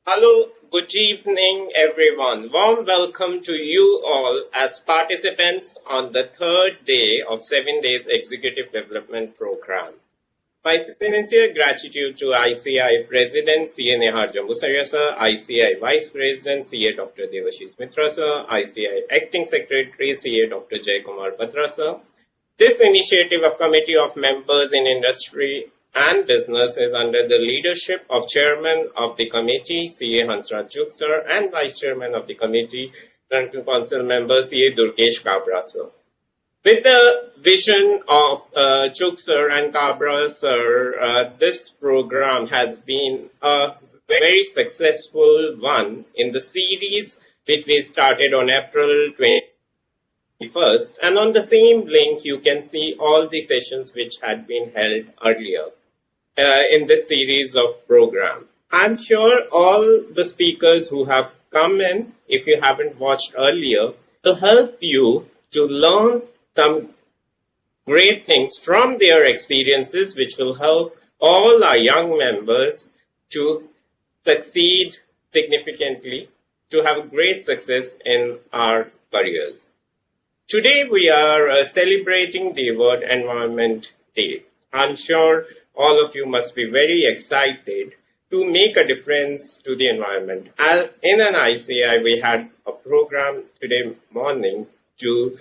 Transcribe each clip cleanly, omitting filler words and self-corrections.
Hello, good evening, everyone. Warm welcome to you all as participants on the third day of 7 Days Executive Development Program. My sincere gratitude to ICAI President C.A. Nehar Jambusaria sir, ICAI Vice President C.A. Dr. Devashish Mitra sir, ICAI Acting Secretary C.A. Dr. Jay Kumar Batra sir. This initiative of Committee of Members in Industry and Business is under the leadership of Chairman of the Committee, C.A. Hansraj Juk sir, and Vice Chairman of the Committee, Current Council Member, C.A. Durgesh Kabra sir. With the vision of Juk sir and Kabra sir, this program has been a very successful one in the series which we started on April 21st. And on the same link, you can see all the sessions which had been held earlier in this series of program. I'm sure all the speakers who have come in, if you haven't watched earlier, to help you to learn some great things from their experiences, which will help all our young members to succeed significantly, to have great success in our careers. Today we are celebrating the World Environment Day. I'm sure all of you must be very excited to make a difference to the environment. In an ICAI, we had a program today morning to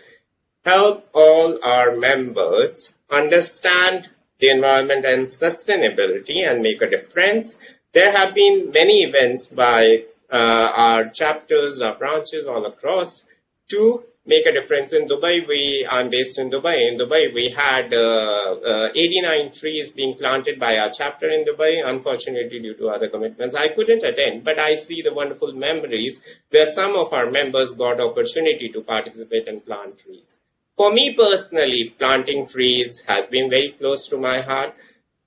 help all our members understand the environment and sustainability and make a difference. There have been many events by our chapters, our branches all across to make a difference. In Dubai, I'm based in Dubai. In Dubai, we had 89 trees being planted by our chapter in Dubai. Unfortunately, due to other commitments, I couldn't attend, but I see the wonderful memories where some of our members got opportunity to participate and plant trees. For me personally, planting trees has been very close to my heart.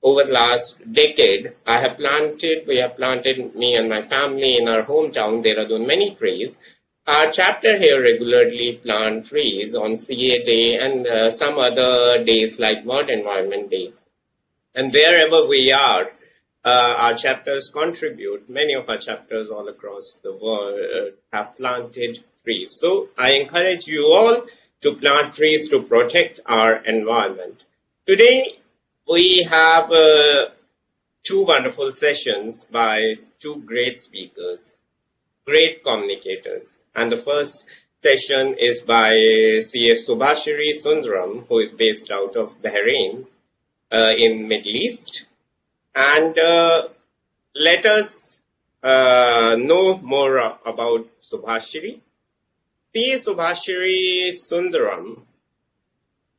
Over the last decade, we have planted, me and my family in our hometown, Dehradun, many trees. Our chapter here regularly plant trees on CA Day and some other days like World Environment Day. And wherever we are, our chapters contribute. Many of our chapters all across the world have planted trees. So I encourage you all to plant trees to protect our environment. Today, we have two wonderful sessions by two great speakers, great communicators. And the first session is by C.A. Subhashiri Sundaram, who is based out of Bahrain in Middle East. And let us know more about Subhashiri. C.A. Subhashiri Sundaram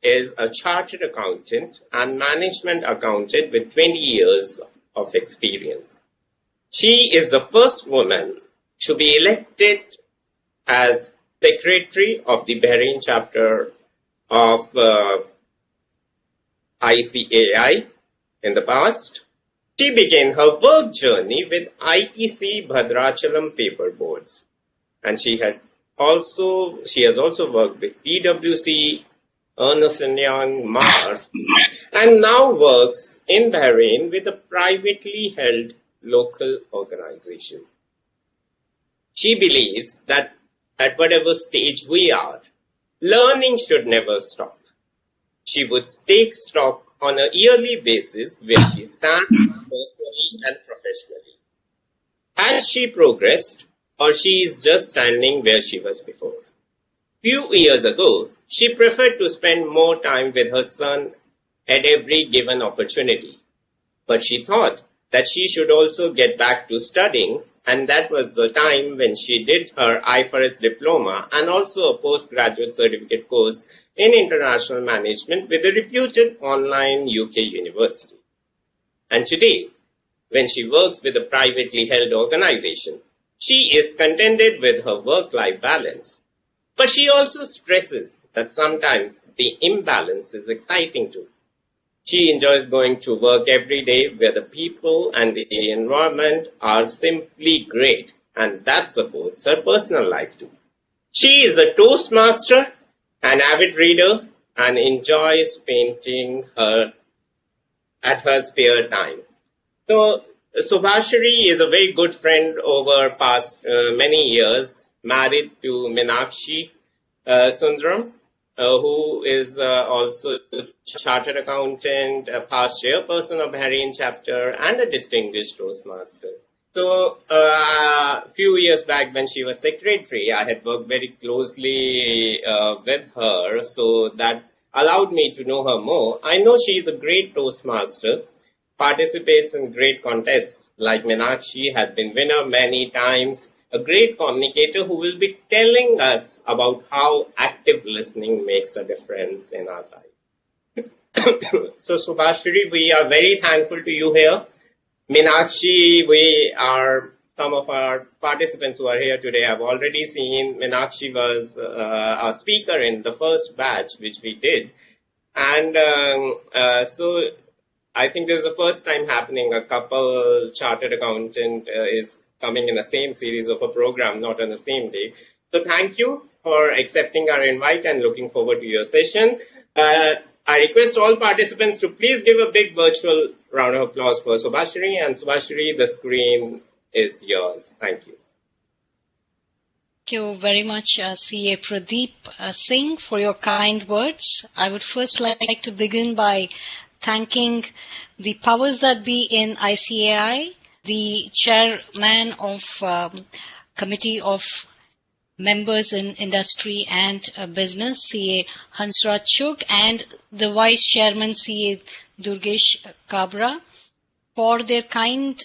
is a chartered accountant and management accountant with 20 years of experience. She is the first woman to be elected as Secretary of the Bahrain chapter of ICAI in the past. She began her work journey with ITC Bhadrachalam paperboards, and she has also worked with PwC, Ernst & Young, Mars, and now works in Bahrain with a privately held local organization. She believes that at whatever stage we are, learning should never stop. She would take stock on a yearly basis where she stands personally and professionally. Has she progressed, or she is just standing where she was before? Few years ago, she preferred to spend more time with her son at every given opportunity. But she thought that she should also get back to studying, and that was the time when she did her IFRS diploma and also a postgraduate certificate course in international management with a reputed online UK university. And today, when she works with a privately held organization, she is contented with her work-life balance. But she also stresses that sometimes the imbalance is exciting too. She enjoys going to work every day where the people and the environment are simply great, and that supports her personal life too. She is a Toastmaster, an avid reader, and enjoys painting at her spare time. So Subhashiri is a very good friend over past many years, married to Meenakshi Sundaram, who is also a chartered accountant, a past chairperson of Bahrain chapter, and a distinguished Toastmaster. So, a few years back when she was secretary, I had worked very closely with her, so that allowed me to know her more. I know she is a great Toastmaster, participates in great contests like Meenakshi, has been winner many times, a great communicator who will be telling us about how active listening makes a difference in our life. So Subhashiri, we are very thankful to you here. Meenakshi, some of our participants who are here today have already seen Meenakshi was our speaker in the first batch which we did. And so I think this is the first time happening. A couple chartered accountant is coming in the same series of a program, not on the same day. So thank you for accepting our invite and looking forward to your session. I request all participants to please give a big virtual round of applause for Subhashiri. And Subhashiri, the screen is yours. Thank you. Thank you very much, CA Pradeep Singh, for your kind words. I would first like to begin by thanking the powers that be in ICAI, the chairman of Committee of Members in Industry and Business, CA Hansraj Chugh, and the Vice Chairman, CA Durgesh Kabra, for their kind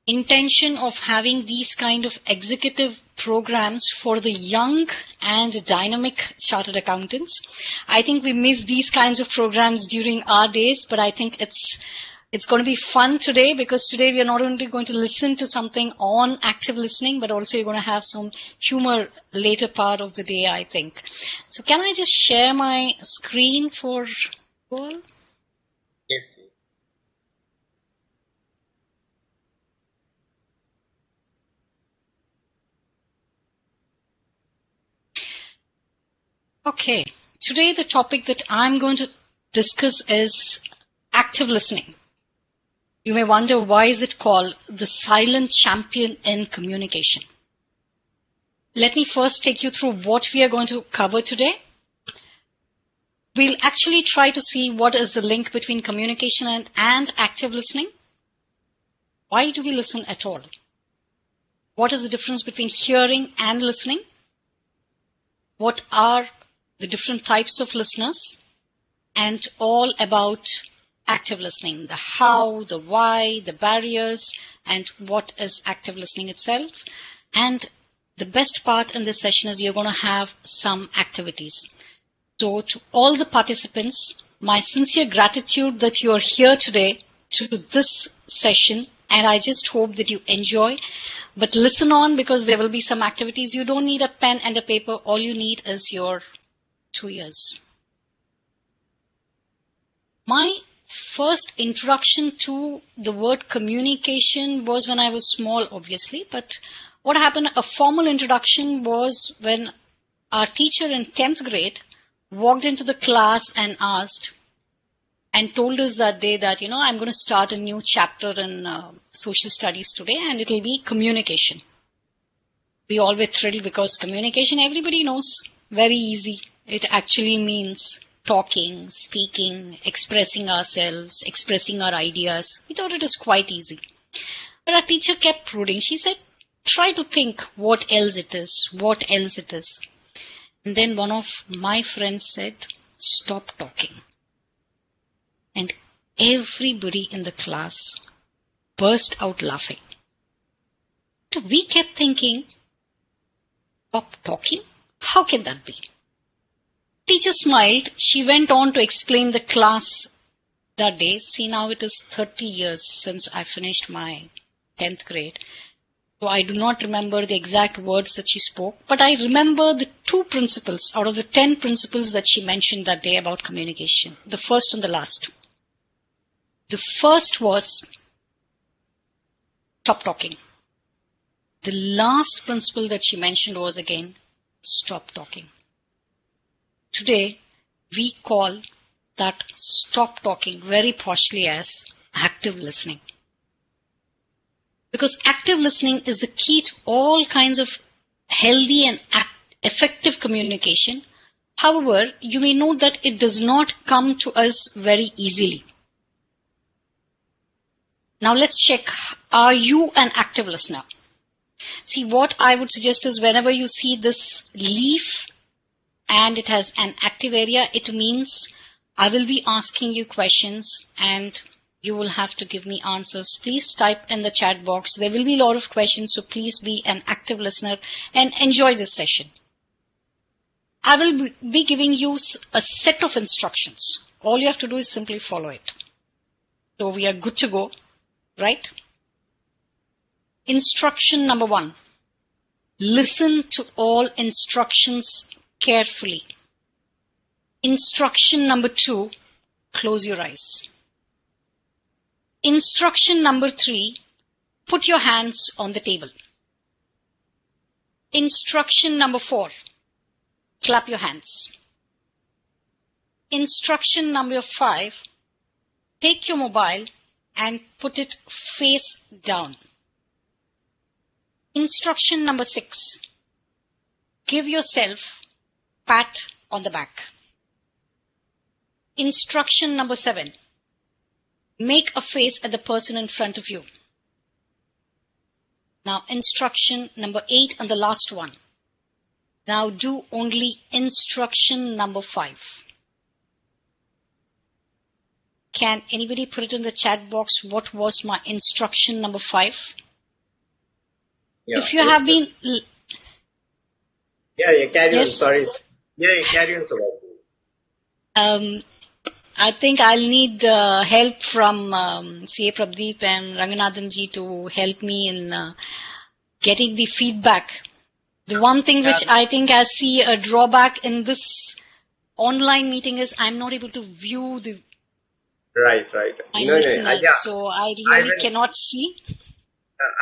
intention of having these kind of executive programs for the young and dynamic chartered accountants. I think we miss these kinds of programs during our days, but I think it's going to be fun today, because today we are not only going to listen to something on active listening, but also you're going to have some humor later part of the day, I think. So can I just share my screen for you all? Yes. Okay, today the topic that I'm going to discuss is active listening. You may wonder, why is it called the silent champion in communication? Let me first take you through what we are going to cover today. We'll actually try to see what is the link between communication and active listening. Why do we listen at all? What is the difference between hearing and listening? What are the different types of listeners? And all about active listening, the how, the why, the barriers, and what is active listening itself. And the best part in this session is you're going to have some activities. So to all the participants, my sincere gratitude that you're here today to this session, and I just hope that you enjoy. But listen on, because there will be some activities. You don't need a pen and a paper. All you need is your 2 ears. My first introduction to the word communication was when I was small, obviously. But what happened, a formal introduction was when our teacher in 10th grade walked into the class and asked and told us that day that, I'm going to start a new chapter in social studies today, and it'll be communication. We all were thrilled, because communication, everybody knows, very easy. It actually means talking, speaking, expressing ourselves, expressing our ideas. We thought it is quite easy. But our teacher kept prodding. She said, try to think what else it is, what else it is. And then one of my friends said, stop talking. And everybody in the class burst out laughing. We kept thinking, stop talking? How can that be? Teacher smiled. She went on to explain the class that day. See, now it is 30 years since I finished my 10th grade. So I do not remember the exact words that she spoke, but I remember the 2 principles out of the 10 principles that she mentioned that day about communication. The first and the last. The first was stop talking. The last principle that she mentioned was again, stop talking. Today, we call that stop talking very poshly as active listening. Because active listening is the key to all kinds of healthy and effective communication. However, you may note that it does not come to us very easily. Now let's check, are you an active listener? See, what I would suggest is whenever you see this leaf and it has an active area, it means I will be asking you questions and you will have to give me answers. Please type in the chat box. There will be a lot of questions, so please be an active listener and enjoy this session. I will be giving you a set of instructions. All you have to do is simply follow it. So we are good to go, right? Instruction number 1. Listen to all instructions carefully. Instruction number 2. Close your eyes. Instruction number 3. Put your hands on the table. Instruction number 4. Clap your hands. Instruction number 5. Take your mobile and put it face down. Instruction number 6. Give yourself a pat on the back. Instruction number 7. Make a face at the person in front of you. Now, instruction number 8 and the last one. Now do only instruction number 5. Can anybody put it in the chat box? What was my instruction number 5? Yeah, if you have been... carry on, Yes. sorry. Carry on, Subhashiri. I think I'll need help from CA Pradeep and Ranganathan ji to help me in getting the feedback. The one thing which I think I see a drawback in this online meeting is I'm not able to view the Right. my listeners, so I really cannot see.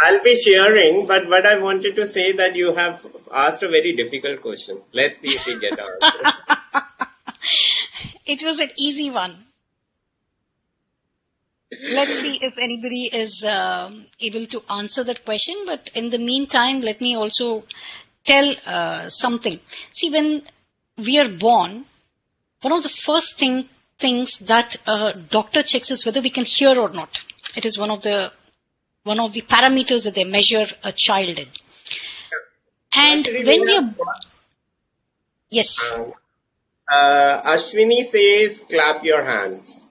I'll be sharing, but what I wanted to say that you have asked a very difficult question. Let's see if we get our answer. It was an easy one. Let's see if anybody is able to answer that question. But in the meantime, let me also tell something. See, when we are born, one of the first things that a doctor checks is whether we can hear or not. It is one of the parameters that they measure a child in. And Actually, when we are... Yes. Ashwini says, clap your hands.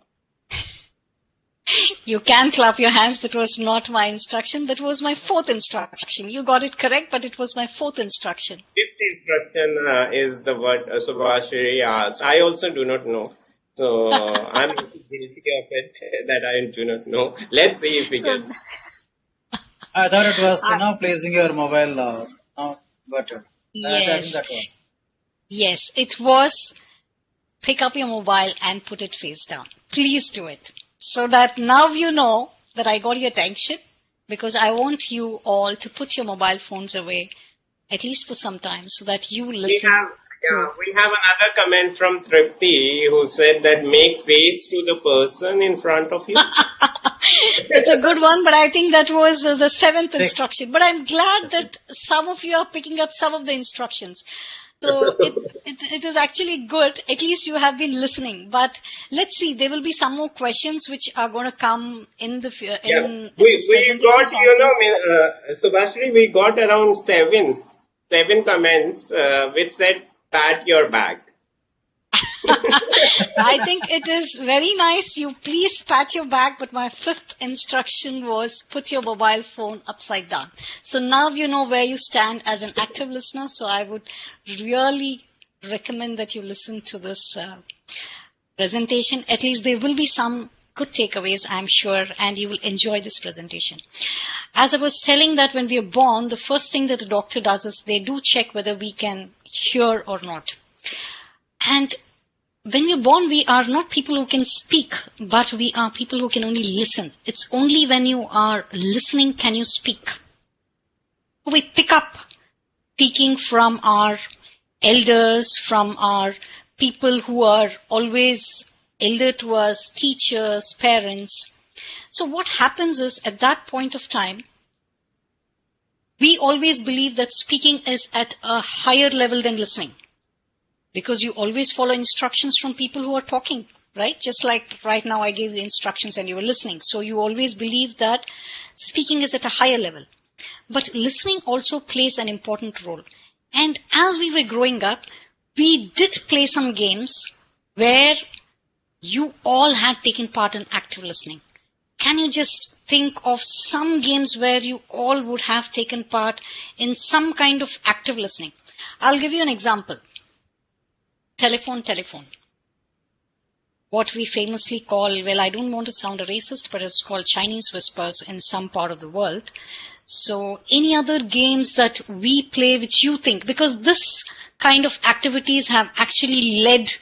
You can clap your hands. That was not my instruction. That was my 4th instruction. You got it correct, but it was my 4th instruction. 5th instruction is the word Subhashiri asked. I also do not know. So I'm also guilty of it that I do not know. Let's see if we can. I thought it was placing your mobile button. Yes. That was. Yes, it was pick up your mobile and put it face down. Please do it. So that now you know that I got your attention, because I want you all to put your mobile phones away, at least for some time, so that you listen. We have another comment from Tripti who said that make face to the person in front of you. It's a good one, but I think that was the 7th instruction. But I'm glad that some of you are picking up some of the instructions. So it is actually good. At least you have been listening. But let's see, there will be some more questions which are going to come in the in this presentation. We got, Subhashiri, we got around seven comments which said pat your back. I think it is very nice. You please pat your back, but my 5th instruction was put your mobile phone upside down. So now you know where you stand as an active listener. So I would really recommend that you listen to this presentation. At least there will be some good takeaways, I'm sure, and you will enjoy this presentation. As I was telling that when we are born, the first thing that the doctor does is they do check whether we can hear or not. And when we're born, we are not people who can speak, but we are people who can only listen. It's only when you are listening can you speak. We pick up speaking from our elders, from our people who are always elder to us, teachers, parents. So what happens is at that point of time, We always believe that speaking is at a higher level than listening, because you always follow instructions from people who are talking, right? Just like right now I gave the instructions and you were listening. So you always believe that speaking is at a higher level. But listening also plays an important role. And as we were growing up, we did play some games where you all had taken part in active listening. Can you just think of some games where you all would have taken part in some kind of active listening? I'll give you an example. Telephone. What we famously call, well, I don't want to sound a racist, but it's called Chinese whispers in some part of the world. So any other games that we play which you think, because this kind of activities have actually led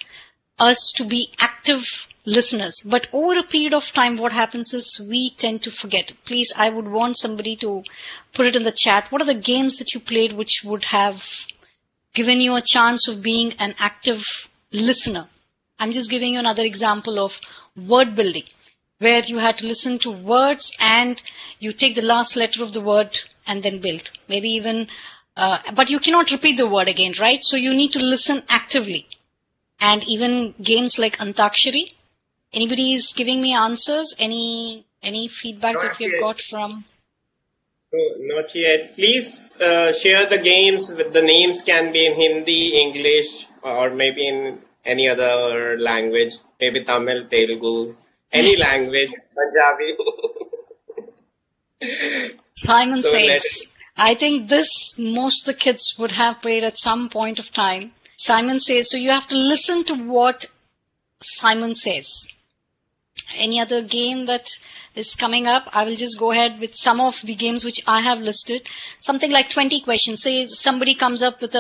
us to be active listeners. But over a period of time, what happens is we tend to forget. Please, I would want somebody to put it in the chat. What are the games that you played which would have given you a chance of being an active listener? I'm just giving you another example of word building, where you had to listen to words and you take the last letter of the word and then build. Maybe even, but you cannot repeat the word again, right? So you need to listen actively. And even games like Antakshari. Anybody is giving me answers? Any feedback Not that we have yet. got from? No, not yet. Please share the games. The names can be in Hindi, English, or maybe in any other language. Maybe Tamil, Telugu, any language, Punjabi. Simon So let says, I think this most of the kids would have played at some point of time. Simon says, so you have to listen to what Simon says. Any other game that is coming up? I will just go ahead with some of the games which I have listed. Something like 20 questions. Say somebody comes up with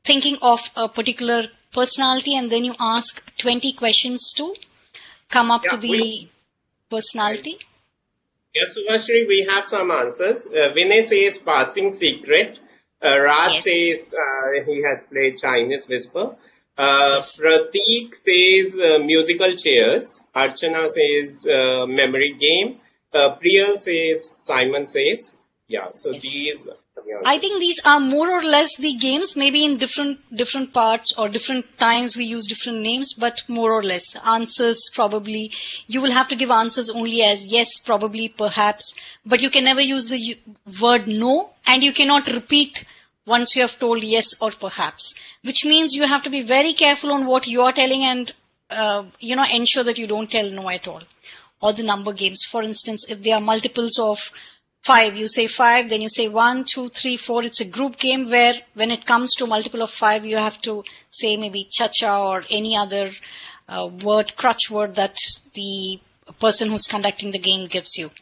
thinking of a particular personality, and then you ask 20 questions to come up to the personality. Yes, Subhashiri, we have some answers. Vinay says passing secret. Raj Yes. says he has played Chinese whisper. Yes. Prateek says musical chairs. Archana says memory game. Priyal says Simon says. Yeah, so Yes. these. I think these are more or less the games, maybe in different parts or different times we use different names, but more or less answers probably. You will have to give answers only as yes, probably, perhaps, but you can never use the word no, and you cannot repeat once you have told yes or perhaps, which means you have to be very careful on what you are telling and ensure that you don't tell no at all. Or the number games, for instance, if there are multiples of 5, you say 5, then you say 1, 2, 3, 4. It's a group game where when it comes to multiple of 5, you have to say maybe cha-cha or any other crutch word that the person who's conducting the game gives you.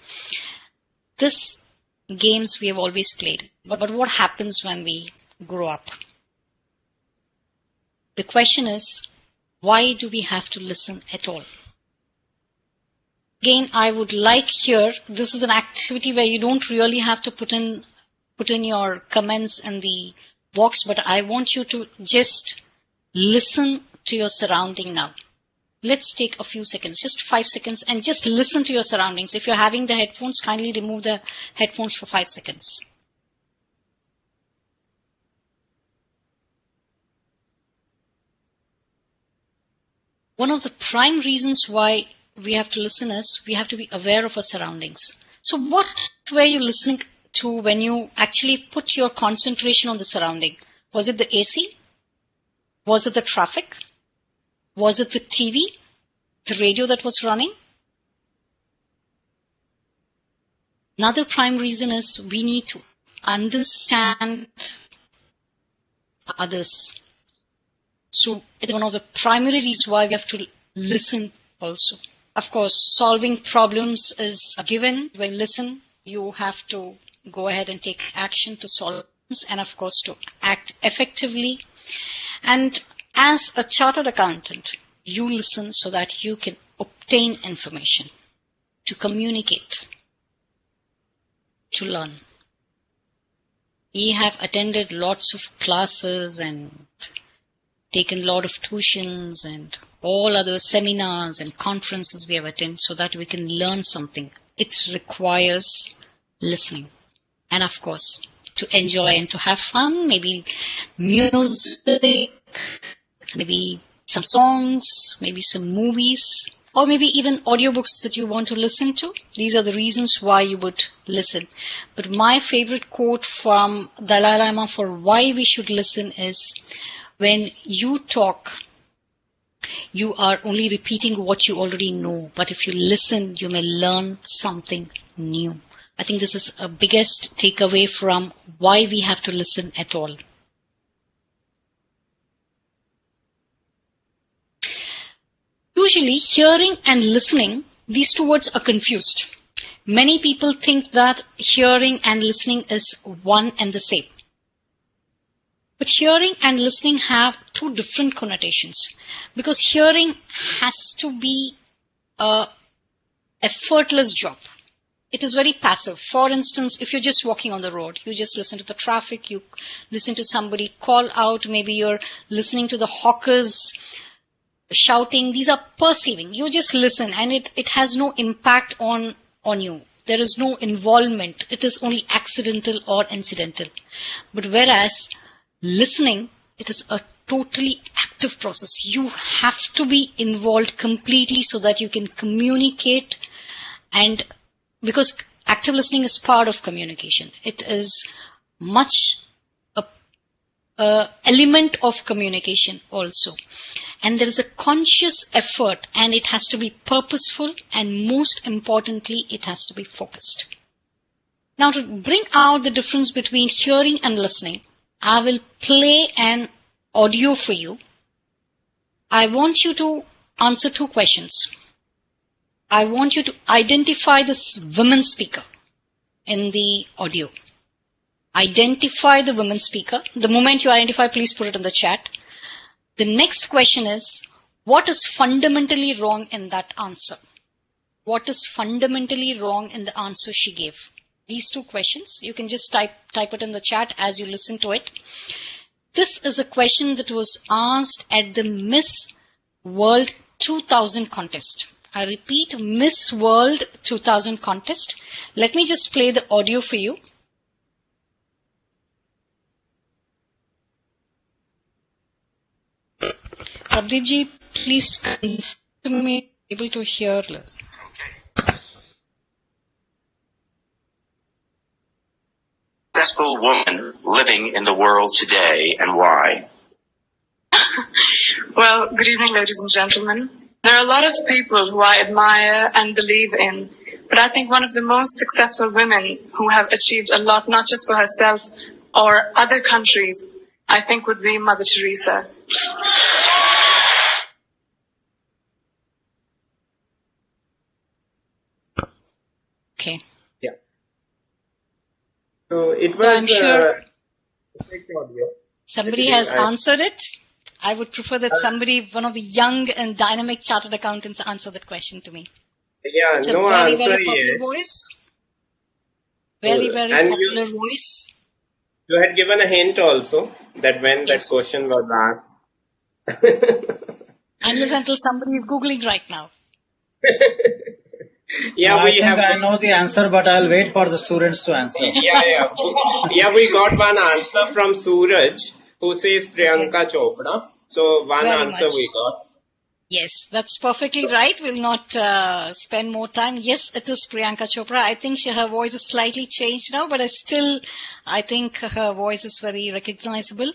This games we have always played. But what happens when we grow up? The question is, why do we have to listen at all? Again, I would like here, this is an activity where you don't really have to put in your comments in the box, but I want you to just listen to your surrounding now. Let's take a few seconds, just 5 seconds, and just listen to your surroundings. If you're having the headphones, kindly remove the headphones for 5 seconds. One of the prime reasons why we have to listen is we have to be aware of our surroundings. So what were you listening to when you actually put your concentration on the surrounding? Was it the AC? Was it the traffic? Was it the TV? The radio that was running? Another prime reason is we need to understand others. So it's one of the primary reasons why we have to listen also. Of course, solving problems is a given. When you listen, you have to go ahead and take action to solve problems and, of course, to act effectively. And as a chartered accountant, you listen so that you can obtain information, to communicate, to learn. We have attended lots of classes and taken a lot of tuitions and all other seminars and conferences we have attended so that we can learn something. It requires listening. And of course, to enjoy and to have fun, maybe music, maybe some songs, maybe some movies, or maybe even audiobooks that you want to listen to. These are the reasons why you would listen. But my favorite quote from Dalai Lama for why we should listen is, when you talk, you are only repeating what you already know. But if you listen, you may learn something new. I think this is a biggest takeaway from why we have to listen at all. Usually, hearing and listening, these two words are confused. Many people think that hearing and listening is one and the same. But hearing and listening have two different connotations, because hearing has to be a effortless job. It is very passive. For instance, if you're just walking on the road, you just listen to the traffic, you listen to somebody call out, maybe you're listening to the hawkers shouting. These are perceiving. You just listen, and it has no impact on you. There is no involvement. It is only accidental or incidental. But whereas listening, it is a totally active process. You have to be involved completely so that you can communicate, and because active listening is part of communication. It is much a element of communication also. And there is a conscious effort, and it has to be purposeful, and most importantly, it has to be focused. Now, to bring out the difference between hearing and listening, I will play an audio for you. I want you to answer two questions. I want you to identify this woman speaker in the audio. Identify the woman speaker. The moment you identify, please put it in the chat. The next question is, what is fundamentally wrong in that answer? What is fundamentally wrong in the answer she gave? These two questions, you can just type it in the chat as you listen to it. This is a question that was asked at the Miss World 2000 contest. I repeat, Miss World 2000 contest. Let me just play the audio for you. Pradeepji, please confirm me able to hear. Successful woman living in the world today, and why? Well, good evening, ladies and gentlemen. There are a lot of people who I admire and believe in, but I think one of the most successful women who have achieved a lot, not just for herself or other countries, I think would be Mother Teresa. Okay. Yeah. So it was. I'm sure audio. Somebody has answered it. I would prefer that somebody, one of the young and dynamic chartered accountants, answer that question to me. Yeah, it's no a very, answer very popular yet. Voice. Very, very And popular voice. You had given a hint also that when that question was asked. Unless until somebody is Googling right now. Yeah, I think I know the answer, but I'll wait for the students to answer. Yeah, we got one answer from Suraj, who says Priyanka Chopra. So one Very answer much. we got. Yes, that's perfectly right. We'll not spend more time. Yes, it is Priyanka Chopra. I think her voice is slightly changed now, but I think her voice is very recognizable.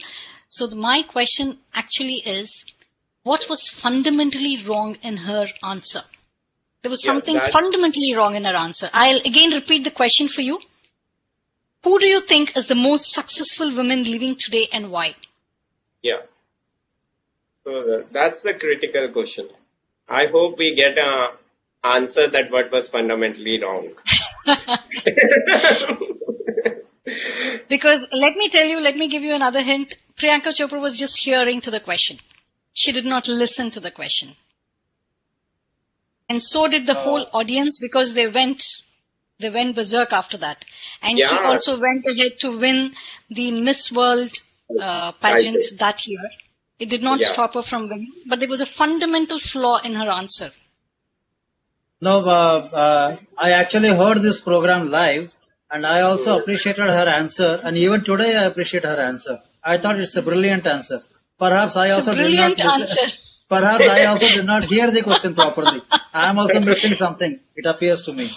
So my question actually is, what was fundamentally wrong in her answer? There was something fundamentally wrong in her answer. I'll again repeat the question for you. Who do you think is the most successful woman living today, and why? Yeah. So that's the critical question. I hope we get an answer that what was fundamentally wrong. Because let me give you another hint. Priyanka Chopra was just hearing to the question. She did not listen to the question. And so did the whole audience, because they went berserk after that. And she also went ahead to win the Miss World pageant that year. It did not stop her from winning, but there was a fundamental flaw in her answer. No, I actually heard this program live, And I also appreciated her answer, and even today I appreciate her answer. I thought it's a brilliant answer. Perhaps I also did not listen. Perhaps I also did not hear the question properly. I am also missing something, it appears to me.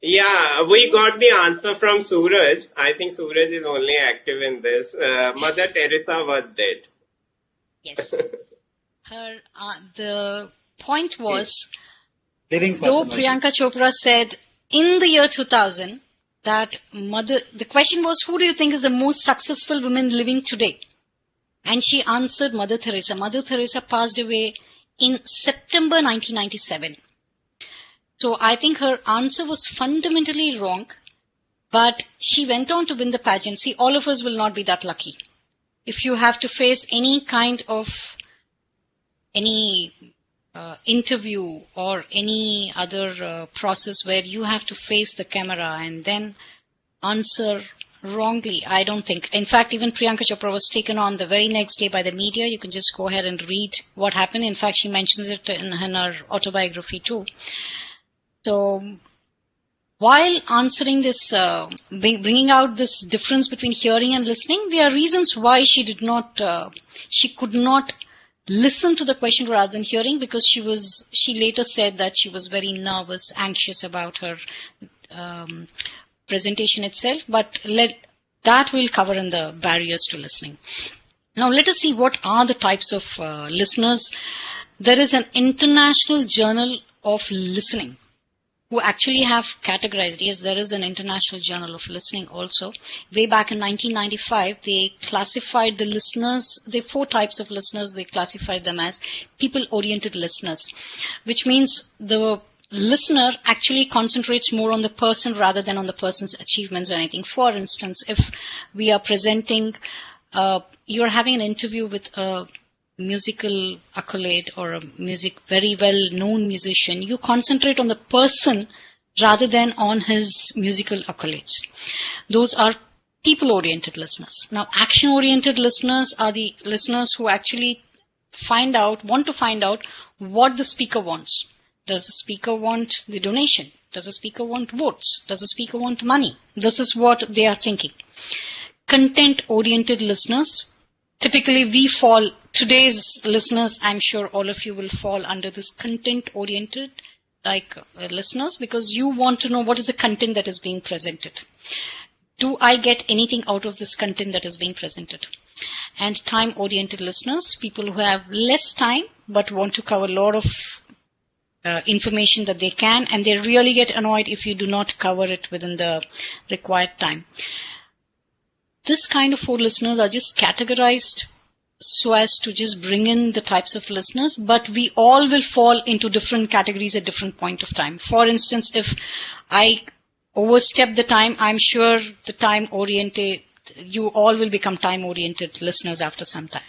Yeah, we got the answer from Suraj. I think Suraj is only active in this. Mother Teresa was dead. Yes. The point was, Living though person. Priyanka Chopra said in the year 2000 that the question was, who do you think is the most successful woman living today? And she answered Mother Teresa. Mother Teresa passed away in September 1997. So I think her answer was fundamentally wrong, but she went on to win the pageant. See, all of us will not be that lucky. If you have to face any kind of interview or any other process where you have to face the camera and then answer wrongly, I don't think. In fact, even Priyanka Chopra was taken on the very next day by the media. You can just go ahead and read what happened. In fact, she mentions it in her autobiography too. So while answering this, bringing out this difference between hearing and listening, there are reasons why she could not listen to the question rather than hearing, because she later said that she was very nervous, anxious about her presentation itself, but that we'll cover in the barriers to listening. Now let us see what are the types of listeners. There is an International Journal of Listening who actually have categorized. Yes, there is an International Journal of Listening also. Way back in 1995, they classified the listeners, the 4 types of listeners, they classified them as people-oriented listeners, which means the listener actually concentrates more on the person rather than on the person's achievements or anything. For instance, if we are presenting, you're having an interview with a musical accolade or a very well-known musician, you concentrate on the person rather than on his musical accolades. Those are people-oriented listeners. Now, action-oriented listeners are the listeners who actually want to find out what the speaker wants. Does the speaker want the donation? Does the speaker want votes? Does the speaker want money? This is what they are thinking. Content-oriented listeners, typically today's listeners, I'm sure all of you will fall under this content-oriented listeners, because you want to know what is the content that is being presented. Do I get anything out of this content that is being presented? And time-oriented listeners, people who have less time but want to cover a lot of information that they can, and they really get annoyed if you do not cover it within the required time. This kind of 4 listeners are just categorized so as to just bring in the types of listeners, but we all will fall into different categories at different point of time. For instance, if I overstep the time, I'm sure you all will become time-oriented listeners after some time.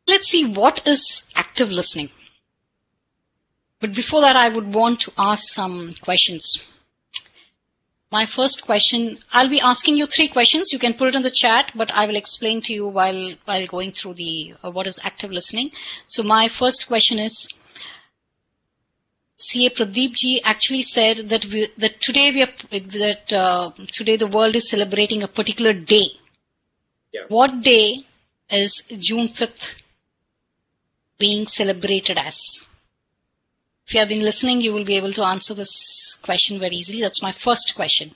Let's see what is active listening. But before that, I would want to ask some questions. My first question, I'll be asking you 3 questions. You can put it in the chat, but I will explain to you while going through the what is active listening. So my first question is, CA Pradeep ji actually said that today today the world is celebrating a particular day. Yeah. What day is June 5th being celebrated as? If you have been listening, you will be able to answer this question very easily. That's my first question.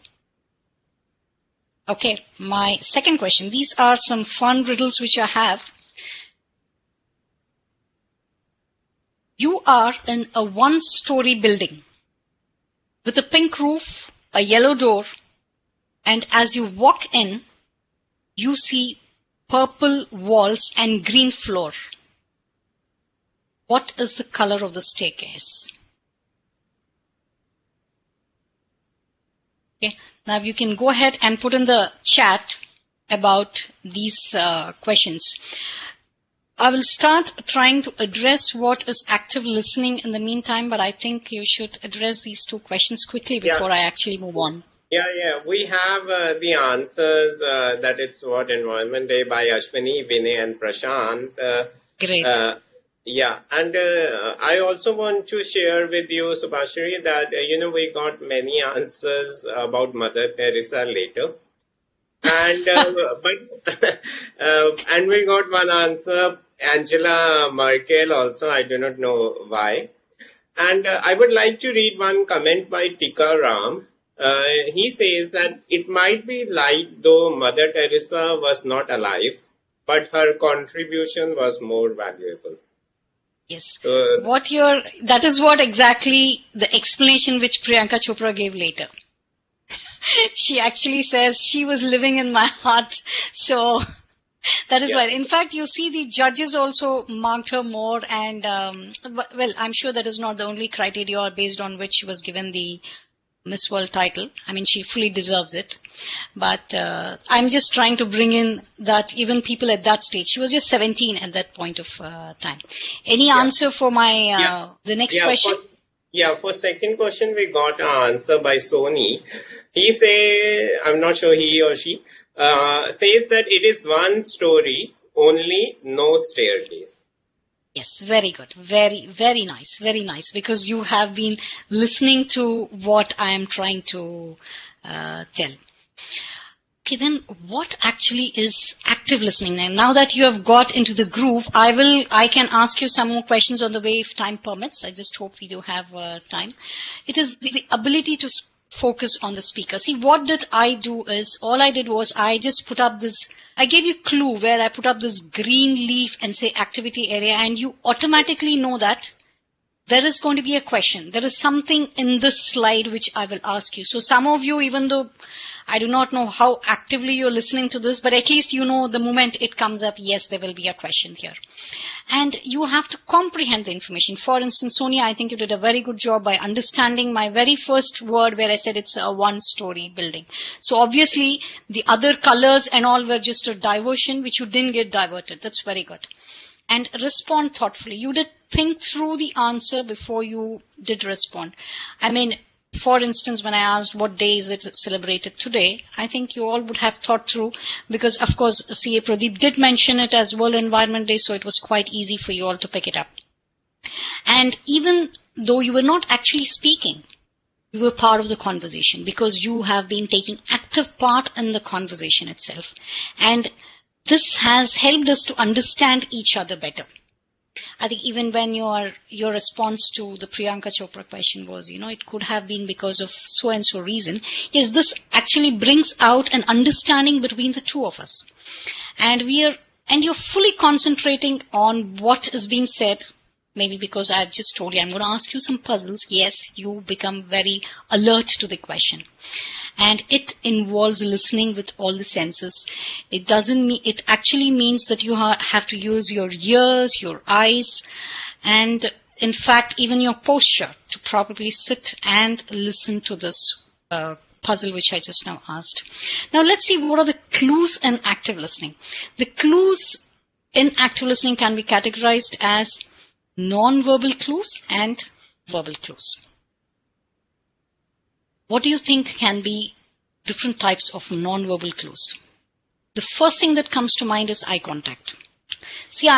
Okay, my second question. These are some fun riddles which I have. You are in a 1-story building with a pink roof, a yellow door, and as you walk in, you see purple walls and green floor. What is the color of the staircase? Okay. Now you can go ahead and put in the chat about these questions. I will start trying to address what is active listening in the meantime, but I think you should address these 2 questions quickly before I actually move on. Yeah. We have the answers that it's World Environment Day by Ashwini, Vinay and Prashant. Great. Yeah, and I also want to share with you, Subhashiri, that we got many answers about Mother Teresa later, and but and we got one answer, Angela Merkel also. I do not know why. And I would like to read one comment by Tika Ram. He says that it might be like though Mother Teresa was not alive, but her contribution was more valuable. Yes. That is what exactly the explanation which Priyanka Chopra gave later. She actually says she was living in my heart. So that is right. In fact, you see the judges also marked her more, and well, I'm sure that is not the only criteria based on which she was given the Miss World title. I mean, she fully deserves it. But I'm just trying to bring in that even people at that stage, she was just 17 at that point of time. Any answer for my the next question? For second question, we got an answer by Sony. He say, I'm not sure he or she, says that it is one story, only no staircase. Yes, very good. Very, very nice. Very nice. Because you have been listening to what I am trying to tell. Okay, then what actually is active listening? Now that you have got into the groove, I can ask you some more questions on the way if time permits. I just hope we do have time. It is the ability to focus on the speaker. See, what did I do is, all I did was I just put up this, I gave you a clue where I put up this green leaf and say activity area, and you automatically know that there is going to be a question. There is something in this slide which I will ask you. So some of you, even though I do not know how actively you're listening to this, but at least you know the moment it comes up, yes, there will be a question here. And you have to comprehend the information. For instance, Sonia, I think you did a very good job by understanding my very first word where I said it's a one-story building. So obviously, the other colors and all were just a diversion, which you didn't get diverted. That's very good. And respond thoughtfully. You did think through the answer before you did respond. I mean, for instance, when I asked what day is it celebrated today, I think you all would have thought through, because of course CA Pradeep did mention it as World Environment Day, so it was quite easy for you all to pick it up. And even though you were not actually speaking, you were part of the conversation because you have been taking active part in the conversation itself. And this has helped us to understand each other better. I think even when your response to the Priyanka Chopra question was, it could have been because of so and so reason. Yes, this actually brings out an understanding between the two of us. And you're fully concentrating on what is being said. Maybe because I've just told you, I'm going to ask you some puzzles. Yes, you become very alert to the question. And it involves listening with all the senses. It actually means that you have to use your ears, your eyes, and in fact, even your posture to properly sit and listen to this puzzle which I just now asked. Now let's see what are the clues in active listening. The clues in active listening can be categorized as non-verbal clues and verbal clues. What do you think can be different types of non-verbal clues? The first thing that comes to mind is eye contact. See,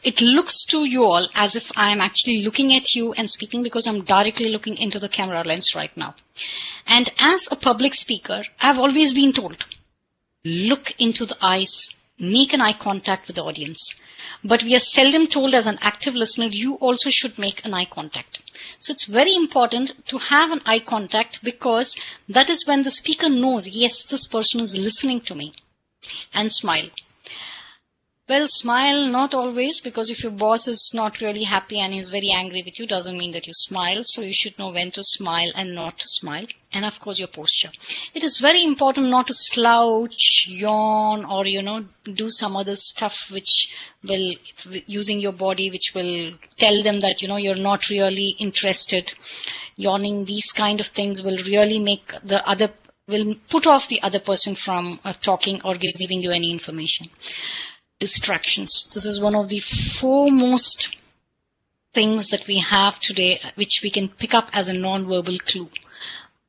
it looks to you all as if I am actually looking at you and speaking because I'm directly looking into the camera lens right now. And as a public speaker, I've always been told, look into the eyes, make an eye contact with the audience. But we are seldom told as an active listener, you also should make an eye contact. So it's very important to have an eye contact because that is when the speaker knows, yes, this person is listening to me. And smile. Well, smile not always, because if your boss is not really happy and is very angry with you, doesn't mean that you smile. So you should know when to smile and not to smile. And of course, your posture. It is very important not to slouch, yawn, or, do some other stuff which will, using your body, which will tell them that, you're not really interested. Yawning, these kind of things will really make will put off the other person from talking or giving you any information. Distractions. This is one of the foremost things that we have today, which we can pick up as a non-verbal clue.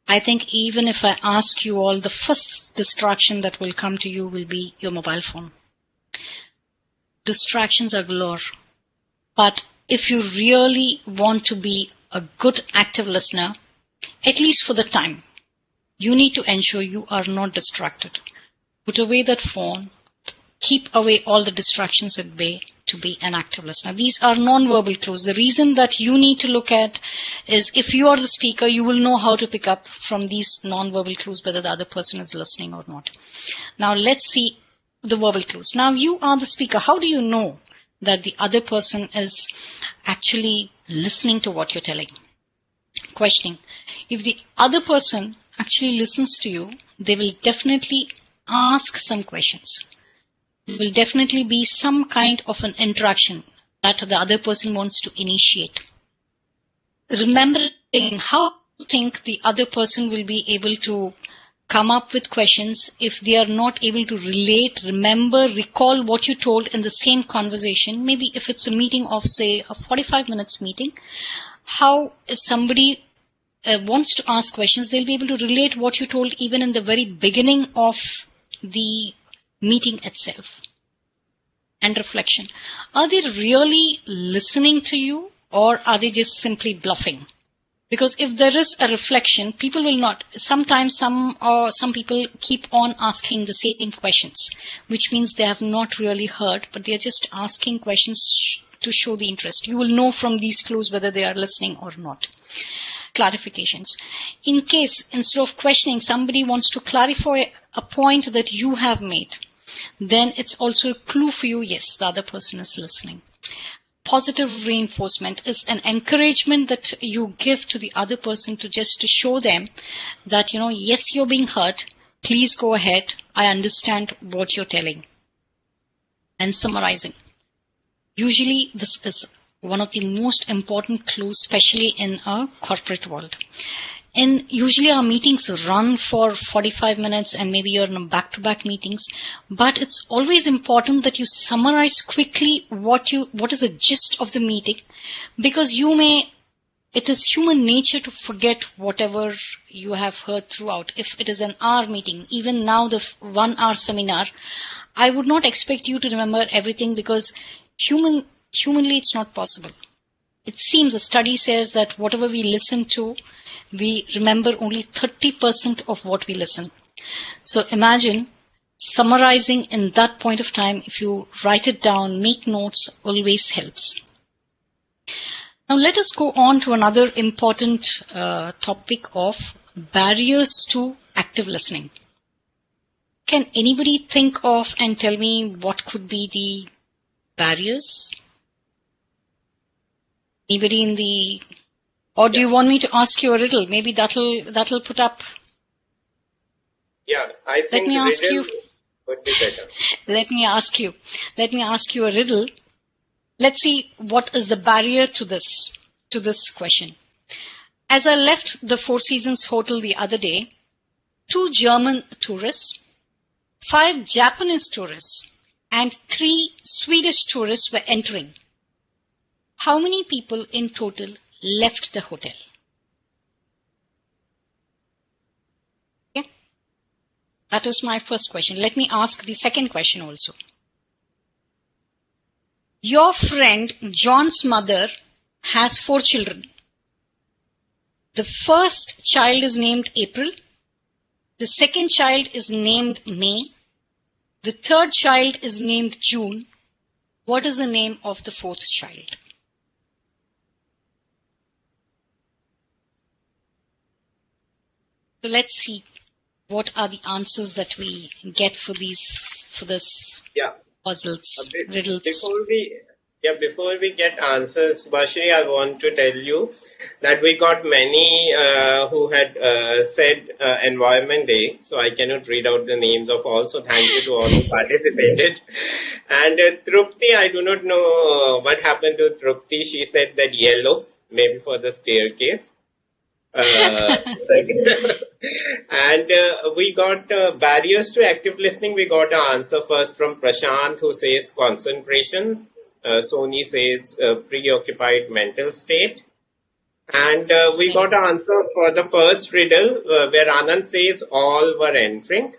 I think even if I ask you all, the first distraction that will come to you will be your mobile phone. Distractions are galore. But if you really want to be a good active listener, at least for the time, you need to ensure you are not distracted. Put away that phone. Keep away all the distractions at bay to be an active listener. These are non-verbal clues. The reason that you need to look at is if you are the speaker, you will know how to pick up from these non-verbal clues whether the other person is listening or not. Now let's see the verbal clues. Now you are the speaker. How do you know that the other person is actually listening to what you're telling? Questioning. If the other person actually listens to you, they will definitely ask some questions. There will definitely be some kind of an interaction that the other person wants to initiate. Remembering how you think the other person will be able to come up with questions if they are not able to relate, remember, recall what you told in the same conversation. Maybe if it's a meeting of, say, a 45 minutes meeting, how if somebody wants to ask questions, they'll be able to relate what you told even in the very beginning of the meeting itself. And reflection. Are they really listening to you, or are they just simply bluffing? Because if there is a reflection, people will not. Sometimes some people keep on asking the same questions, which means they have not really heard, but they are just asking questions to show the interest. You will know from these clues whether they are listening or not. Clarifications. In case, instead of questioning, somebody wants to clarify a point that you have made, then it's also a clue for you, yes, the other person is listening. Positive reinforcement is an encouragement that you give to the other person to show them that, yes, you're being heard. Please go ahead. I understand what you're telling. And summarizing. Usually this is one of the most important clues, especially in a corporate world. And usually our meetings run for 45 minutes and maybe you're in back-to-back meetings, but it's always important that you summarize quickly what is the gist of the meeting, because it is human nature to forget whatever you have heard throughout. If it is an hour meeting, even now the 1 hour seminar, I would not expect you to remember everything because humanly it's not possible. It seems a study says that whatever we listen to, we remember only 30% of what we listen. So imagine summarizing in that point of time. If you write it down, make notes, always helps. Now let us go on to another important topic of barriers to active listening. Can anybody think of and tell me what could be the barriers? Anybody or do you want me to ask you a riddle? Maybe that'll put up. Yeah, I think riddle would be better. Let me ask you a riddle. Let's see what is the barrier to this question. As I left the Four Seasons Hotel the other day, 2 German tourists, 5 Japanese tourists, and 3 Swedish tourists were entering. How many people in total left the hotel? Okay. That is my first question. Let me ask the second question also. Your friend John's mother has 4 children. The first child is named April. The second child is named May. The third child is named June. What is the name of the 4th child? So let's see what are the answers that we get for this puzzles, riddles. Before we get answers, Subhashiri, I want to tell you that we got many who had said Environment Day, so I cannot read out the names of all, so thank you to all who participated. And Trupti, I do not know what happened to Trupti. She said that yellow, maybe for the staircase. And we got barriers to active listening. We got an answer first from Prashant, who says concentration. Sony says preoccupied mental state. And we got an answer for the first riddle where Anand says all were entering.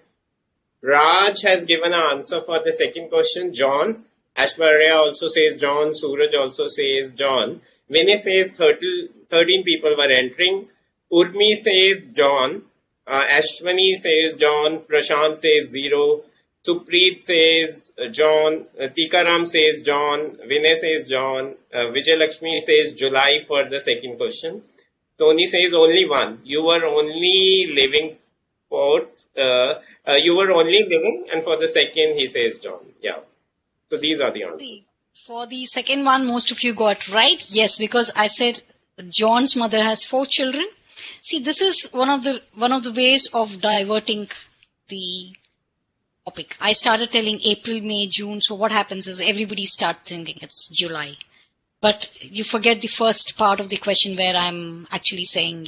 Raj has given an answer for the second question, John. Ashwarya also says John. Suraj also says John. Vinay says 13 people were entering. Urmi says John. Ashwani says John. Prashant says 0. Supreet says John. Tikaram says John. Vinay says John. Vijay Lakshmi says July for the second question. Tony says only one. You were only living fourth. You were only living, and for the second he says John. Yeah. So these are the answers. For the second one, most of you got right. Yes, because I said John's mother has 4 children. See, this is one of the ways of diverting the topic. I started telling April, May, June. So what happens is everybody starts thinking it's July. But you forget the first part of the question where I'm actually saying,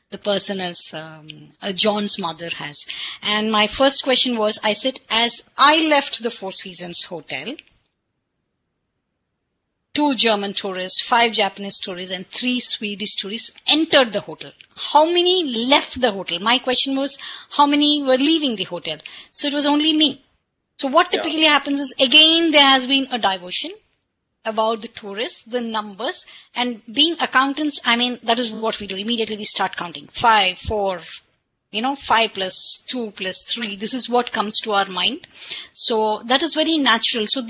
the person is John's mother has. And my first question was, I said, as I left the Four Seasons Hotel, 2 German tourists, 5 Japanese tourists, and 3 Swedish tourists entered the hotel. How many left the hotel? My question was, how many were leaving the hotel? So it was only me. So what typically happens is, again, there has been a diversion about the tourists, the numbers, and being accountants, that is what we do. Immediately we start counting. 5, 4, 5 plus 2 plus 3. This is what comes to our mind. So that is very natural. So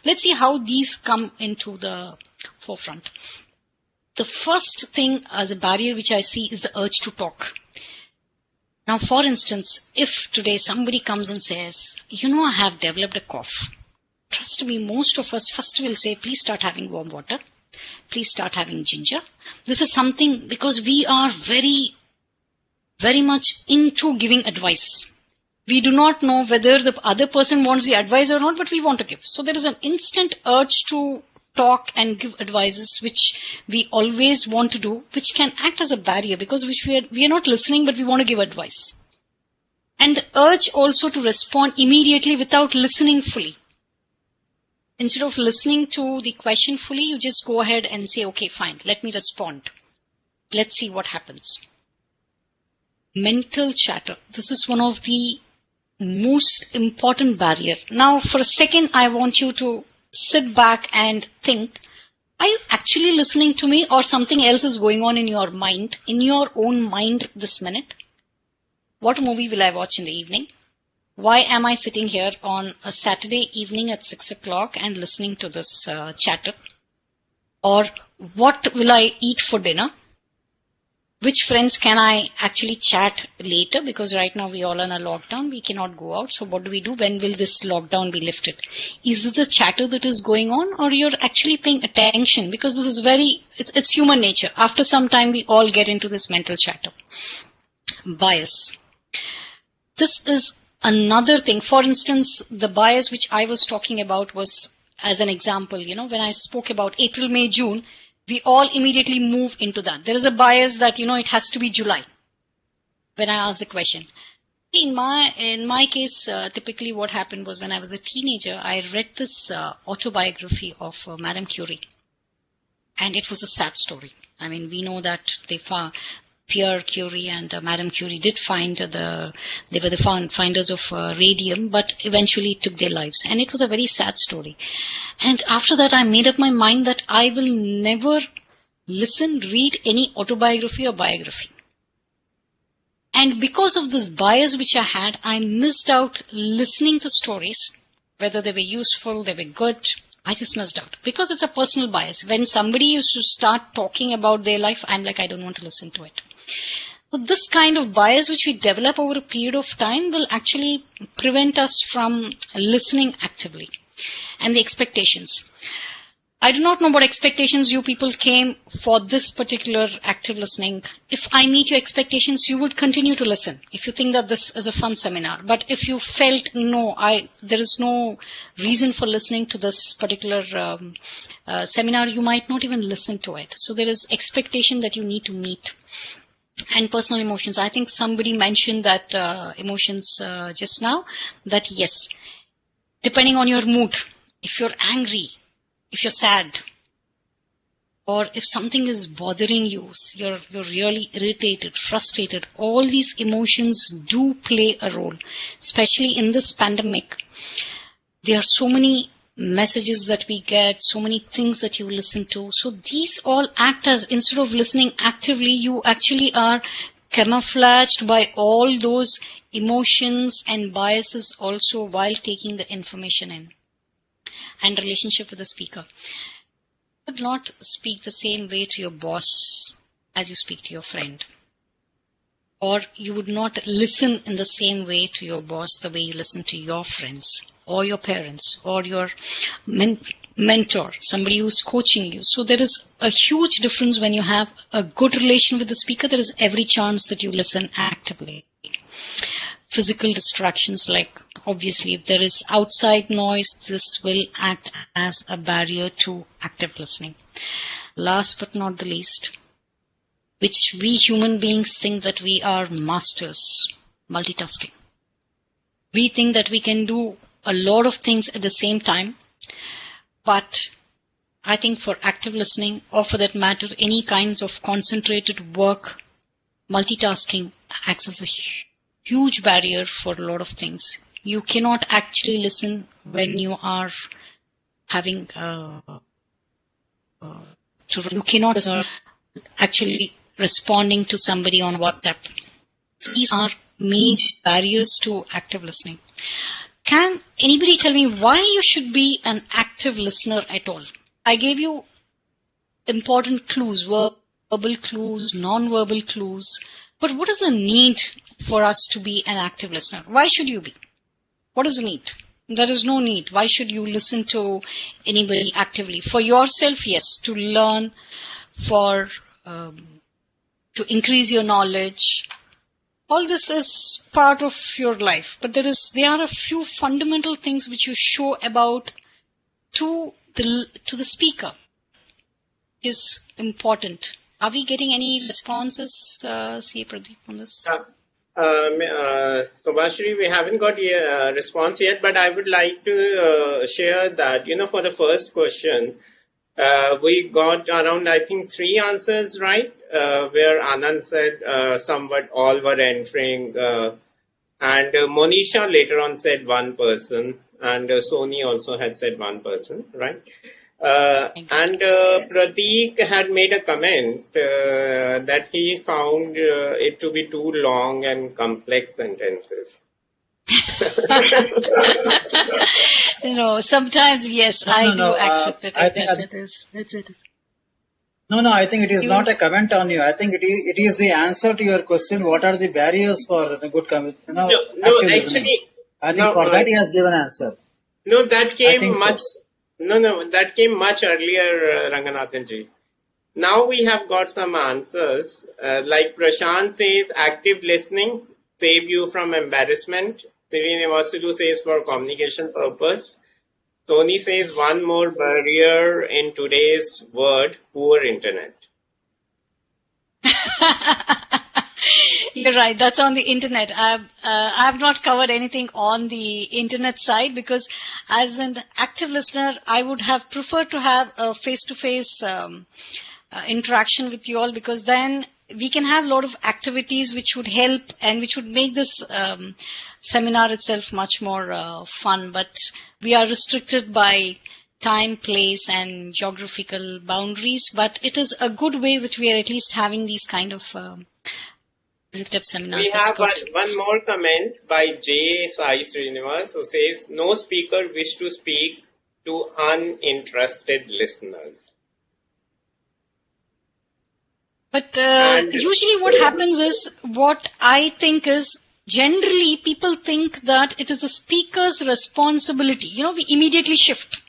let's see how these come into the forefront. The first thing as a barrier which I see is the urge to talk. Now, for instance, if today somebody comes and says, I have developed a cough. Trust me, most of us first will say, please start having warm water. Please start having ginger. This is something because we are very, very much into giving advice. We do not know whether the other person wants the advice or not, but we want to give. So there is an instant urge to talk and give advices, which we always want to do, which can act as a barrier because we are not listening, but we want to give advice. And the urge also to respond immediately without listening fully. Instead of listening to the question fully, you just go ahead and say, okay, fine, let me respond. Let's see what happens. Mental chatter. This is one of the most important barrier. Now, for a second, I want you to sit back and think, are you actually listening to me or something else is going on in your mind, in your own mind this minute? What movie will I watch in the evening? Why am I sitting here on a Saturday evening at 6 o'clock and listening to this chatter? Or what will I eat for dinner? Which friends can I actually chat later? Because right now we all are in a lockdown. We cannot go out. So what do we do? When will this lockdown be lifted? Is this a chatter that is going on or you're actually paying attention? Because this is it's human nature. After some time, we all get into this mental chatter. Bias. This is another thing. For instance, the bias which I was talking about was, as an example, when I spoke about April, May, June, we all immediately move into that. There is a bias that, it has to be July when I ask the question. In my case, typically what happened was when I was a teenager, I read this autobiography of Madame Curie. And it was a sad story. We know that Pierre Curie and Madame Curie did they were the finders of radium, but eventually took their lives. And it was a very sad story. And after that, I made up my mind that I will never read any autobiography or biography. And because of this bias which I had, I missed out listening to stories, whether they were useful, they were good. I just missed out because it's a personal bias. When somebody used to start talking about their life, I'm like, I don't want to listen to it. So this kind of bias which we develop over a period of time will actually prevent us from listening actively. And the expectations. I do not know what expectations you people came for this particular active listening. If I meet your expectations, you would continue to listen. If you think that this is a fun seminar. But if you felt, there is no reason for listening to this particular seminar, you might not even listen to it. So there is expectation that you need to meet. And personal emotions. I think somebody mentioned that emotions just now, that yes, depending on your mood, if you're angry, if you're sad, or if something is bothering you, you're really irritated, frustrated, all these emotions do play a role, especially in this pandemic. There are so many messages that we get, so many things that you listen to. So these all act as, instead of listening actively, you actually are camouflaged by all those emotions and biases also while taking the information in. And relationship with the speaker. You would not speak the same way to your boss as you speak to your friend. Or you would not listen in the same way to your boss the way you listen to your friends or your parents or your mentor, somebody who's coaching you. So there is a huge difference when you have a good relation with the speaker. There is every chance that you listen actively. Physical distractions, like obviously if there is outside noise, this will act as a barrier to active listening. Last but not the least, which we human beings think that we are masters, multitasking. We think that we can do a lot of things at the same time, but I think for active listening, or for that matter, any kinds of concentrated work, multitasking acts as a huge barrier for a lot of things. You cannot actually listen when you are having, you cannot actually responding to somebody on WhatsApp. These are major barriers to active listening. Can anybody tell me why you should be an active listener at all? I gave you important clues, verbal clues, non-verbal clues, but what is the need for us to be an active listener? Why should you be? What is the need? There is no need. Why should you listen to anybody actively? For yourself, yes, to learn, to increase your knowledge. All this is part of your life, but there are a few fundamental things which you show about to the speaker, which is important. Are we getting any responses, C. Pradeep, on this? Subhashiri, we haven't got a response yet, but I would like to share that, for the first question, we got around, I think, 3 answers, right? Where Anand said somewhat all were entering, and Monisha later on said 1 person, and Sony also had said 1 person, right? And Prateek had made a comment that he found it to be too long and complex sentences. Sometimes, yes, I do accept it. I think it is. No, I think it is not a comment on you. I think it is the answer to your question. What are the barriers for a good active listening? I think for that he has given an answer. No, that came much. So. No, that came much earlier, Ranganathanji. Now we have got some answers. Like Prashant says, active listening save you from embarrassment. Srinivasulu says for communication purpose. Tony says one more barrier in today's world, poor internet. You're right. That's on the internet. I've not covered anything on the internet side because as an active listener, I would have preferred to have a face-to-face interaction with you all, because then we can have a lot of activities which would help and which would make this seminar itself much more fun. But we are restricted by time, place, and geographical boundaries. But it is a good way that we are at least having these kind of executive seminars. We have one more comment by J. Sai Srinivas, who says, no speaker wish to speak to uninterested listeners. But usually what happens is, what I think is, generally people think that it is the speaker's responsibility. We immediately shift,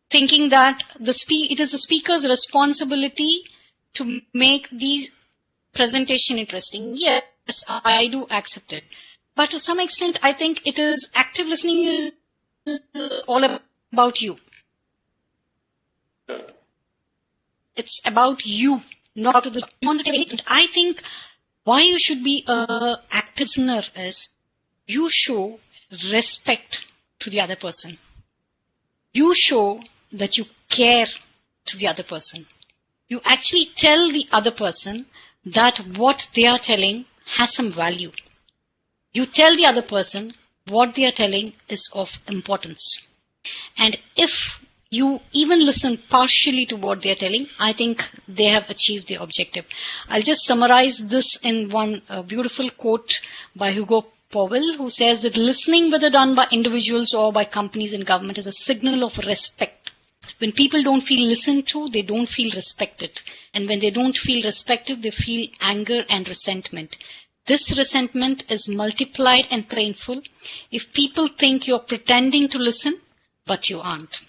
thinking that it is the speaker's responsibility to make the presentation interesting. Yes, I do accept it. But to some extent, I think it is active listening is all about you. It's about you, not to the quantitative extent. I think why you should be an active listener is you show respect to the other person. You show that you care to the other person. You actually tell the other person that what they are telling has some value. You tell the other person what they are telling is of importance. And if you even listen partially to what they're telling, I think they have achieved the objective. I'll just summarize this in one beautiful quote by Hugo Powell, who says that listening, whether done by individuals or by companies and government, is a signal of respect. When people don't feel listened to, they don't feel respected. And when they don't feel respected, they feel anger and resentment. This resentment is multiplied and painful if people think you're pretending to listen, but you aren't.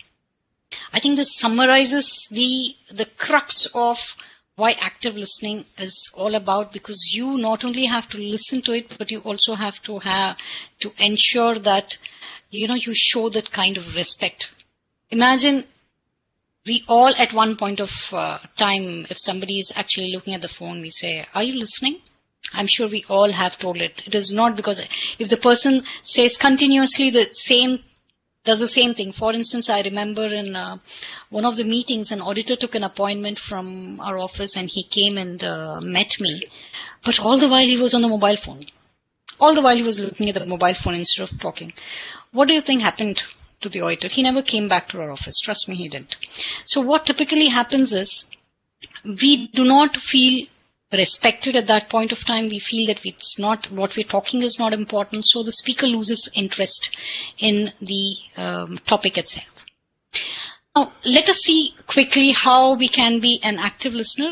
I think this summarizes the crux of why active listening is all about, because you not only have to listen to it, but you also have to ensure that, you show that kind of respect. Imagine we all at one point of time, if somebody is actually looking at the phone, we say, "Are you listening?" I'm sure we all have told it. It is not because if the person says continuously does the same thing. For instance, I remember in one of the meetings, an auditor took an appointment from our office and he came and met me. But all the while he was on the mobile phone. All the while he was looking at the mobile phone instead of talking. What do you think happened to the auditor? He never came back to our office. Trust me, he didn't. So what typically happens is we do not feel respected at that point of time. We feel that it's not, what we're talking is not important. So the speaker loses interest in the topic itself. Now, let us see quickly how we can be an active listener.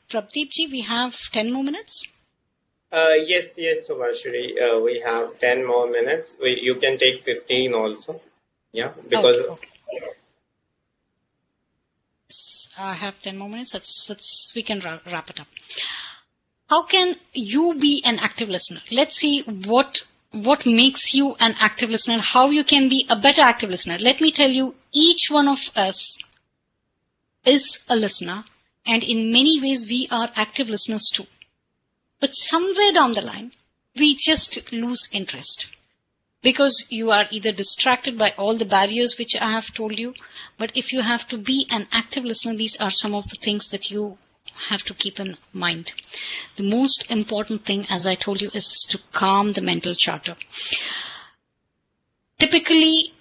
Prabdeep ji, we have 10 more minutes. Yes, Subhashiri. We have 10 more minutes. You can take 15 also. Yeah, because... Okay. I have 10 more minutes. We can wrap it up. How can you be an active listener? Let's see what makes you an active listener, how you can be a better active listener. Let me tell you, each one of us is a listener, and in many ways we are active listeners too. But somewhere down the line, we just lose interest. Because you are either distracted by all the barriers which I have told you, but if you have to be an active listener, these are some of the things that you have to keep in mind. The most important thing, as I told you, is to calm the mental chatter. Typically,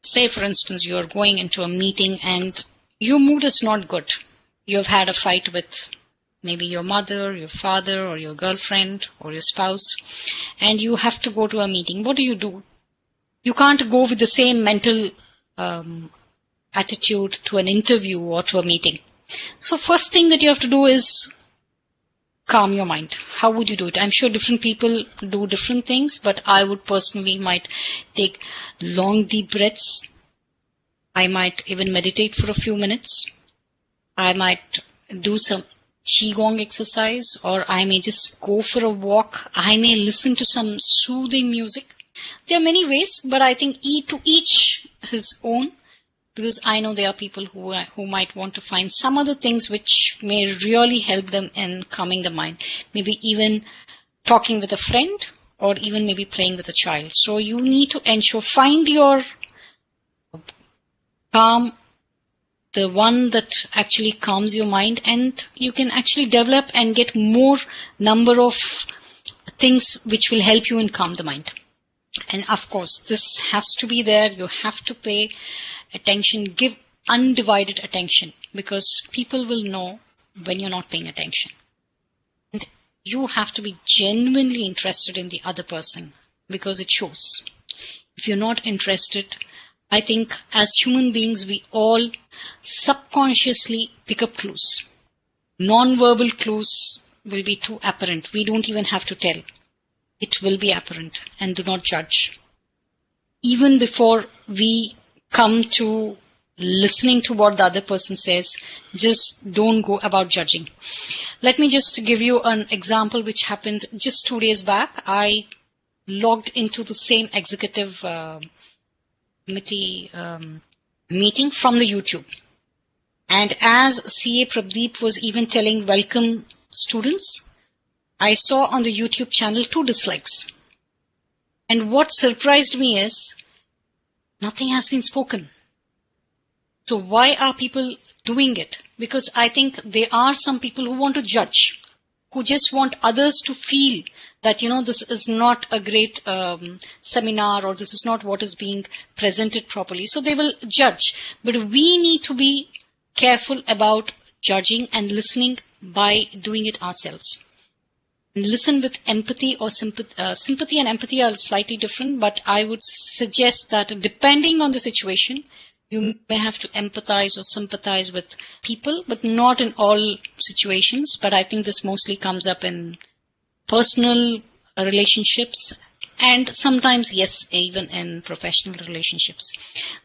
say for instance, you are going into a meeting and your mood is not good. You have had a fight with maybe your mother, your father, or your girlfriend, or your spouse, and you have to go to a meeting. What do? You can't go with the same mental attitude to an interview or to a meeting. So first thing that you have to do is calm your mind. How would you do it? I'm sure different people do different things, but I would personally might take long deep breaths. I might even meditate for a few minutes. I might do some Qigong exercise, or I may just go for a walk. I may listen to some soothing music. There are many ways, but I think to each his own, because I know there are people who might want to find some other things which may really help them in calming the mind. Maybe even talking with a friend, or even maybe playing with a child. So you need to ensure, find your calm, the one that actually calms your mind, and you can actually develop and get more number of things which will help you in calm the mind. And of course, this has to be there. You have to pay attention, give undivided attention, because people will know when you're not paying attention. And you have to be genuinely interested in the other person, because it shows. If you're not interested, I think as human beings, we all subconsciously pick up clues. Non-verbal clues will be too apparent. We don't even have to tell. It will be apparent, and do not judge. Even before we come to listening to what the other person says, just don't go about judging. Let me just give you an example which happened just 2 days back. I logged into the same executive committee meeting from the YouTube. And as CA Prabdeep was even telling welcome students, I saw on the YouTube channel 2 dislikes. And what surprised me is nothing has been spoken. So why are people doing it? Because I think there are some people who want to judge, who just want others to feel that, this is not a great seminar, or this is not what is being presented properly. So they will judge. But we need to be careful about judging and listening by doing it ourselves. Listen with empathy or sympathy and empathy are slightly different, but I would suggest that depending on the situation, you may have to empathize or sympathize with people, but not in all situations. But I think this mostly comes up in personal relationships and sometimes, yes, even in professional relationships.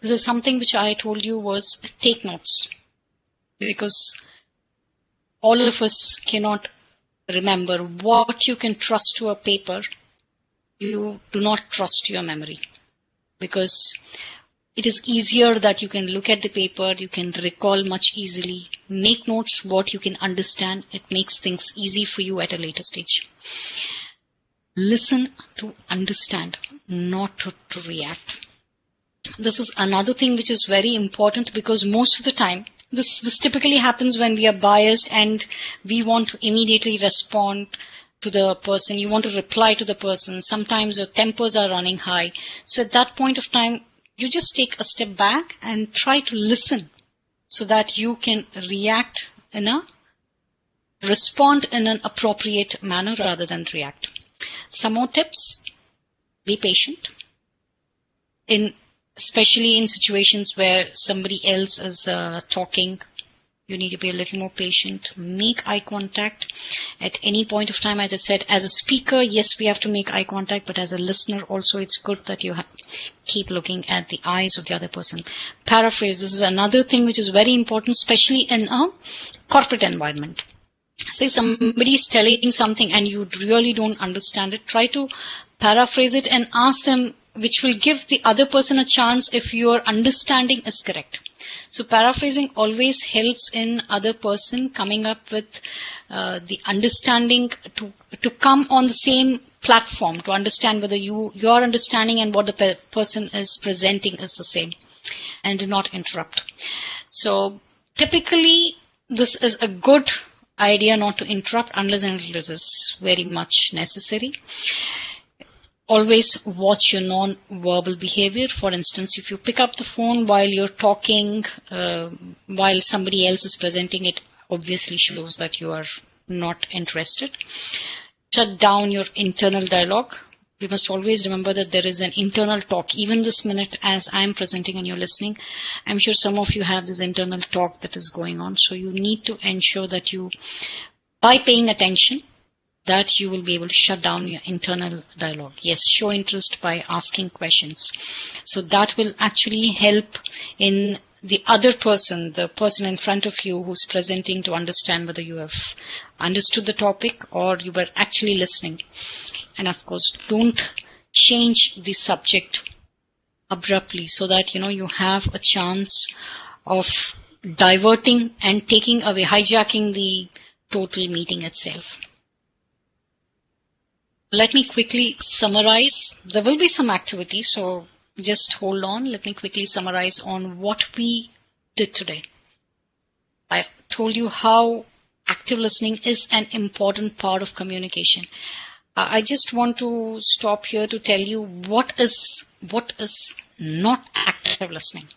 This is something which I told you was take notes, because all of us cannot remember what you can trust to a paper. You do not trust your memory, because it is easier that you can look at the paper, you can recall much easily, make notes what you can understand. It makes things easy for you at a later stage. Listen to understand, not to react. This is another thing which is very important, because most of the time, this typically happens when we are biased and we want to immediately respond to the person. You want to reply to the person. Sometimes your tempers are running high. So at that point of time, you just take a step back and try to listen so that you can respond in an appropriate manner rather than react. Some more tips: be patient. Especially in situations where somebody else is talking, you need to be a little more patient. Make eye contact at any point of time. As I said, as a speaker, yes, we have to make eye contact, but as a listener also, it's good that you keep looking at the eyes of the other person. Paraphrase. This is another thing which is very important, especially in a corporate environment. Say somebody is telling something and you really don't understand it, try to paraphrase it and ask them, which will give the other person a chance if your understanding is correct. So paraphrasing always helps in other person coming up with the understanding to come on the same platform, to understand whether your understanding and what the person is presenting is the same, and do not interrupt. So typically this is a good idea not to interrupt unless and until it is very much necessary. Always watch your non-verbal behavior. For instance, if you pick up the phone while you're talking, while somebody else is presenting, it obviously shows that you are not interested. Shut down your internal dialogue. We must always remember that there is an internal talk. Even this minute, as I'm presenting and you're listening, I'm sure some of you have this internal talk that is going on. So you need to ensure that you, by paying attention, that you will be able to shut down your internal dialogue. Yes, show interest by asking questions. So that will actually help in the other person, the person in front of you who's presenting, to understand whether you have understood the topic or you were actually listening. And of course, don't change the subject abruptly, so that you have a chance of diverting and taking away, hijacking the total meeting itself. Let me quickly summarize. There will be some activity, so just hold on. Let me quickly summarize on what we did today. I told you how active listening is an important part of communication. I just want to stop here to tell you what is not active listening.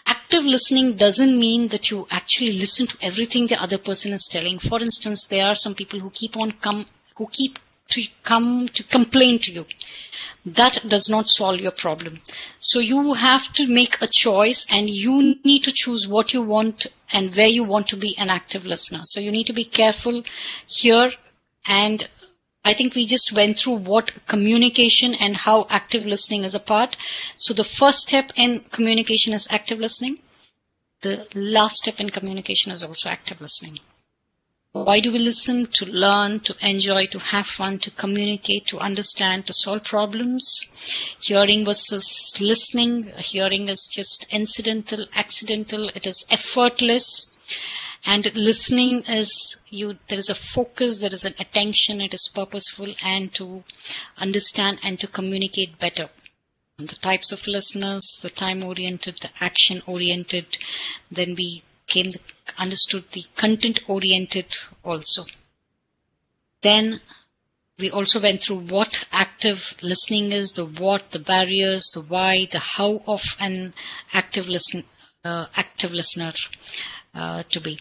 Active listening doesn't mean that you actually listen to everything the other person is telling. For instance, there are some people who keep to complain to you. That does not solve your problem. So you have to make a choice, and you need to choose what you want and where you want to be an active listener. So you need to be careful here. And I think we just went through what communication and how active listening is a part. So the first step in communication is active listening. The last step in communication is also active listening. Why do we listen? To learn, to enjoy, to have fun, to communicate, to understand, to solve problems. Hearing versus listening. Hearing is just incidental, accidental. It is effortless. And listening is there is a focus, there is an attention, it is purposeful, and to understand and to communicate better. And the types of listeners, the time-oriented, the action-oriented, then we understood the content-oriented also. Then we also went through what active listening is, the what, the barriers, the why, the how of an active listener to be.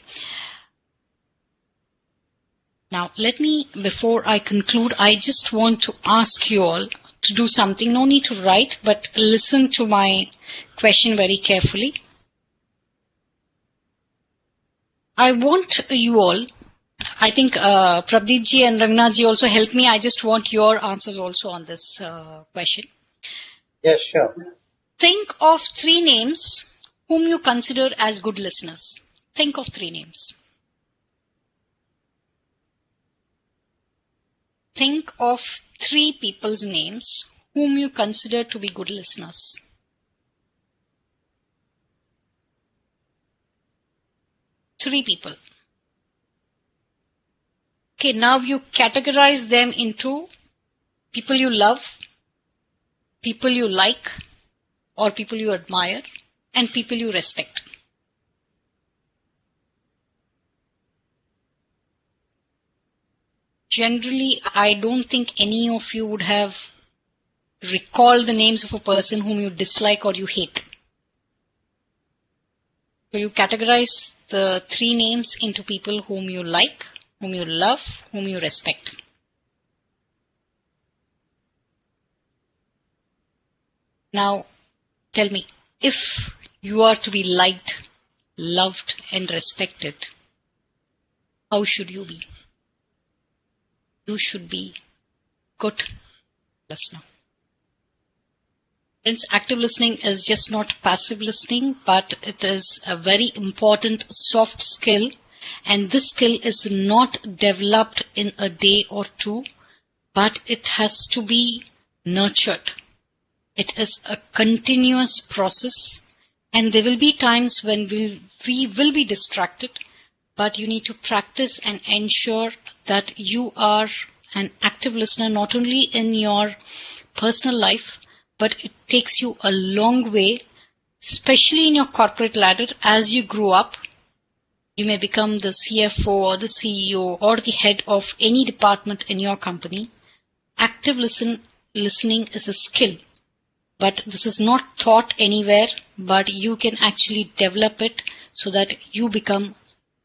Now, before I conclude, I just want to ask you all to do something. No need to write, but listen to my question very carefully. I want you all, I think Pradeep ji and Rangnath ji also helped me. I just want your answers also on this question. Yes, sure. Think of 3 names whom you consider as good listeners. Think of 3 names. Think of 3 people's names whom you consider to be good listeners. Three people. Okay, now you categorize them into people you love, people you like, or people you admire, and people you respect. Generally, I don't think any of you would have recalled the names of a person whom you dislike or you hate. So you categorize the 3 names into people whom you like, whom you love, whom you respect. Now, tell me, if you are to be liked, loved, and respected, how should you be? You should be good listener. Friends, active listening is just not passive listening, but it is a very important soft skill, and this skill is not developed in a day or 2, but it has to be nurtured. It is a continuous process, and there will be times when we will be distracted, but you need to practice and ensure that you are an active listener not only in your personal life, but it takes you a long way, especially in your corporate ladder. As you grow up, you may become the CFO or the CEO or the head of any department in your company. Active listening is a skill, but this is not taught anywhere, but you can actually develop it so that you become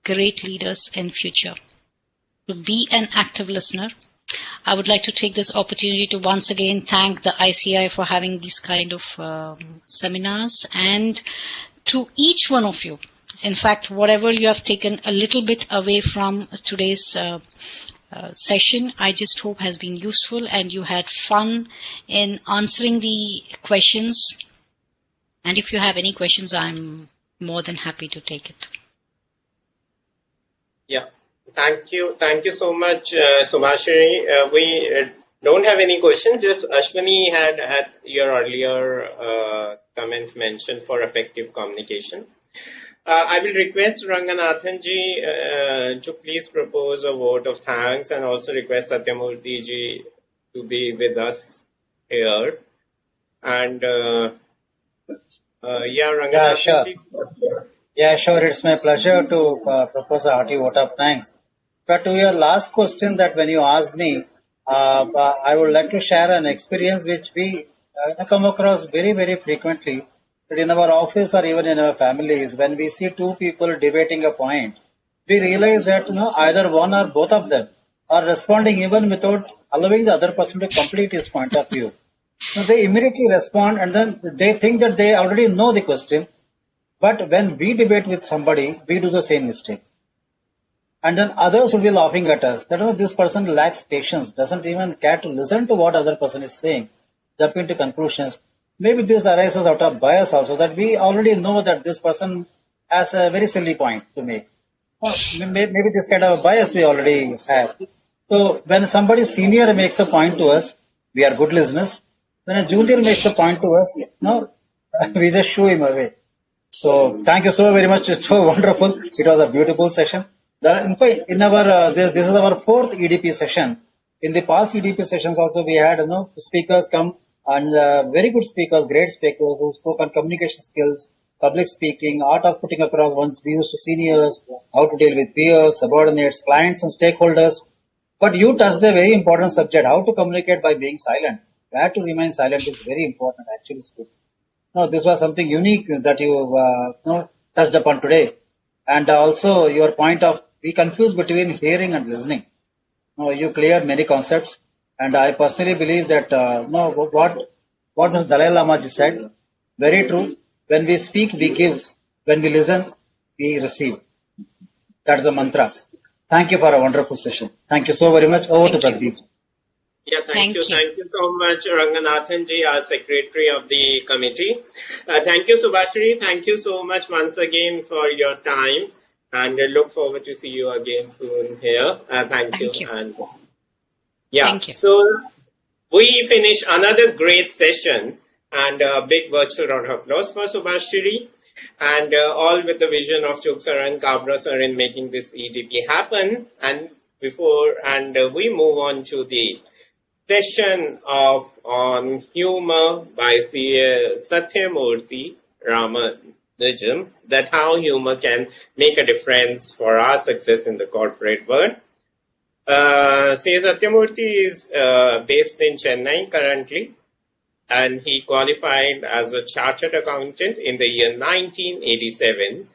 great leaders in future. To be an active listener, I would like to take this opportunity to once again thank the ICAI for having these kind of seminars, and to each one of you. In fact, whatever you have taken a little bit away from today's session, I just hope has been useful and you had fun in answering the questions. And if you have any questions, I'm more than happy to take it. Yeah. Thank you so much, Subhashiri. We don't have any questions. Just Ashwini had your earlier comment mentioned for effective communication. I will request Ranganathan ji to please propose a vote of thanks, and also request Satyamurthy ji to be with us here. And Ranganathan ji. Yeah, sure. It's my pleasure to propose a hearty vote of thanks. But to your last question, that when you asked me, I would like to share an experience which we come across very, very frequently. That in our office or even in our families, when we see 2 people debating a point, we realize that either one or both of them are responding even without allowing the other person to complete his point of view. So they immediately respond, and then they think that they already know the question. But when we debate with somebody, we do the same mistake. And then others will be laughing at us. That this person lacks patience, doesn't even care to listen to what other person is saying, jump into conclusions. Maybe this arises out of bias also, that we already know that this person has a very silly point to make. Maybe this kind of a bias we already have. So when somebody senior makes a point to us, we are good listeners. When a junior makes a point to us, we just shoo him away. So thank you so very much. It's so wonderful. It was a beautiful session. In fact, in our this is our 4th EDP session. In the past EDP sessions also we had speakers come, and very good speakers, great speakers who spoke on communication skills, public speaking, art of putting across one's views to seniors, how to deal with peers, subordinates, clients, and stakeholders. But you touched a very important subject, how to communicate by being silent. Where to remain silent is very important, actually speaking. No, this was something unique that you touched upon today. And also your point of, we confuse between hearing and listening. No, you cleared many concepts. And I personally believe that, what Mr. Dalai Lama ji said, very true. When we speak, we give. When we listen, we receive. That's the mantra. Thank you for a wonderful session. Thank you so very much. Over to Pradeep. Yeah, thank you. Thank you so much, Ranganathan ji, our secretary of the committee. Thank you, Subhashiri. Thank you so much once again for your time. And I look forward to see you again soon here. Thank you. And yeah, thank you. So we finish another great session, and a big virtual round of applause for Subhashiri. And all with the vision of Chok sir and Kabra sir in making this EGP happen. And we move on to the session on humor by Satyamurthy Ramanujam, that how humor can make a difference for our success in the corporate world. Satyamurthy is based in Chennai currently. And he qualified as a chartered accountant in the year 1987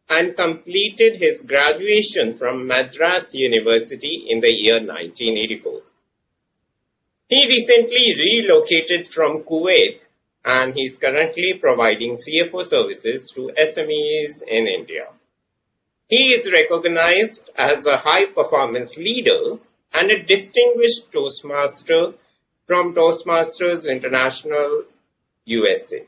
and completed his graduation from Madras University in the year 1984. He recently relocated from Kuwait and he's currently providing CFO services to SMEs in India. He is recognized as a high-performance leader and a distinguished Toastmaster from Toastmasters International, USA.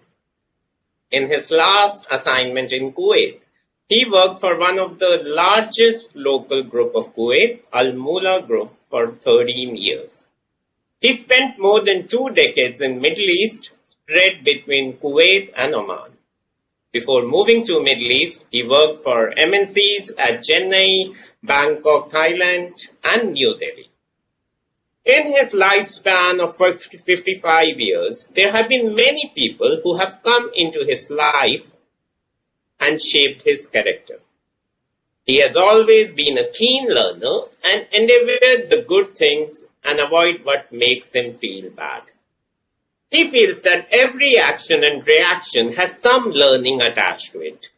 In his last assignment in Kuwait, he worked for one of the largest local group of Kuwait, Al Mula Group, for 13 years. He spent more than 2 decades in Middle East, spread between Kuwait and Oman. Before moving to Middle East, he worked for MNCs at Chennai, Bangkok, Thailand, and New Delhi. In his lifespan of 55 years, there have been many people who have come into his life and shaped his character. He has always been a keen learner and endeavored the good things and avoid what makes him feel bad. He feels that every action and reaction has some learning attached to it.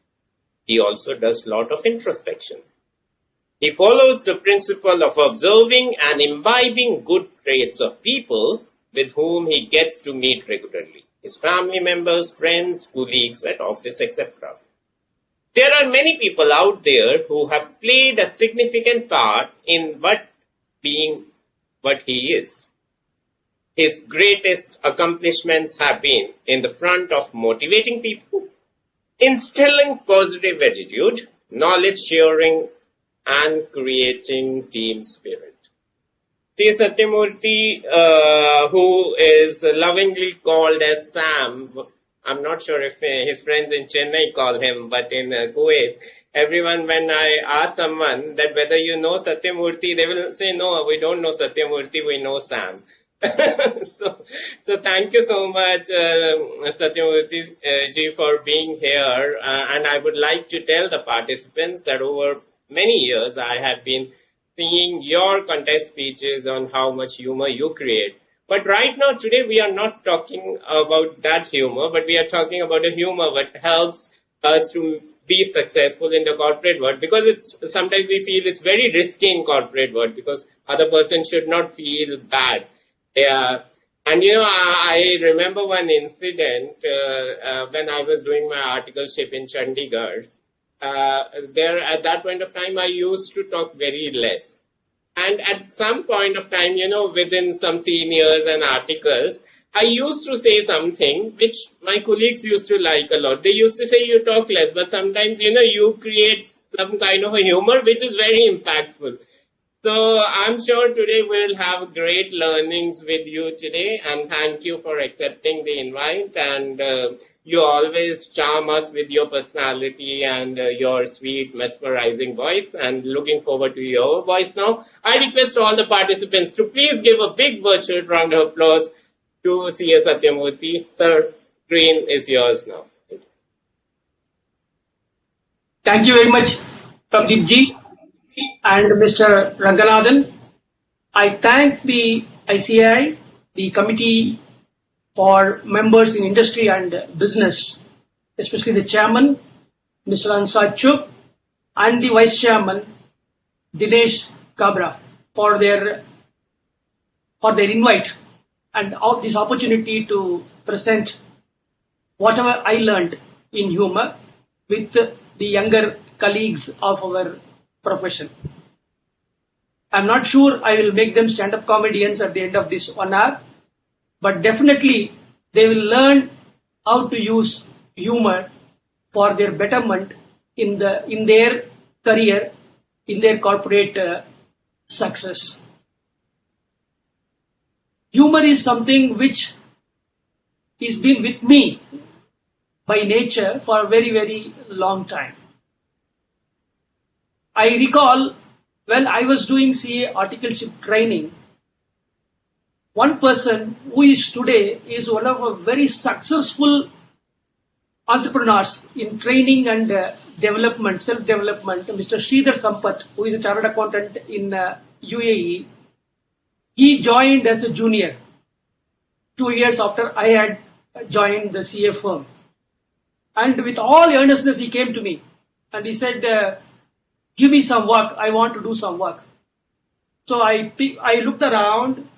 He also does a lot of introspection. He follows the principle of observing and imbibing good traits of people with whom he gets to meet regularly, his family members, friends, colleagues at office, etc. There are many people out there who have played a significant part in being what he is. His greatest accomplishments have been in the front of motivating people, instilling positive attitude, knowledge sharing, and creating team spirit. Satyamurthy, who is lovingly called as Sam, I'm not sure if his friends in Chennai call him, but in Kuwait, everyone, when I ask someone that whether you know Satyamurthy, they will say, no, we don't know Satyamurthy, we know Sam. So thank you so much, Satyamurthy ji, for being here. And I would like to tell the participants that over many years I have been seeing your contest speeches on how much humor you create. But right now, today, we are not talking about that humor, but we are talking about a humor that helps us to be successful in the corporate world, because sometimes we feel it's very risky in corporate world because other person should not feel bad. Yeah. And I remember one incident when I was doing my articleship in Chandigarh. There at that point of time, I used to talk very less. And at some point of time, within some seniors and articles, I used to say something which my colleagues used to like a lot. They used to say you talk less, but sometimes, you create some kind of a humor which is very impactful. So I'm sure today we'll have great learnings with you today, and thank you for accepting the invite. And you always charm us with your personality and your sweet, mesmerizing voice, and looking forward to your voice now. I request all the participants to please give a big virtual round of applause to C.S. Satyamurthy. Sir, screen is yours now. Thank you very much, Pradeep ji and Mr. Ranganathan. I thank the ICAI, the Committee for Members in Industry and Business, especially the Chairman, Mr. Ansar Chub, and the Vice Chairman, Dinesh Kabra, for their invite and this opportunity to present whatever I learned in humor with the younger colleagues of our profession. I'm not sure I will make them stand-up comedians at the end of this 1 hour, but definitely they will learn how to use humor for their betterment in their career, in their corporate success. Humor is something which has been with me by nature for a very, very long time. I recall when I was doing CA articleship training, one person who is today is one of a very successful entrepreneurs in training and development, self-development, Mr. Sridhar Sampath, who is a chartered accountant in UAE. He joined as a junior 2 years after I had joined the CA firm. And with all earnestness, he came to me and he said, give me some work. I want to do some work. So I looked around.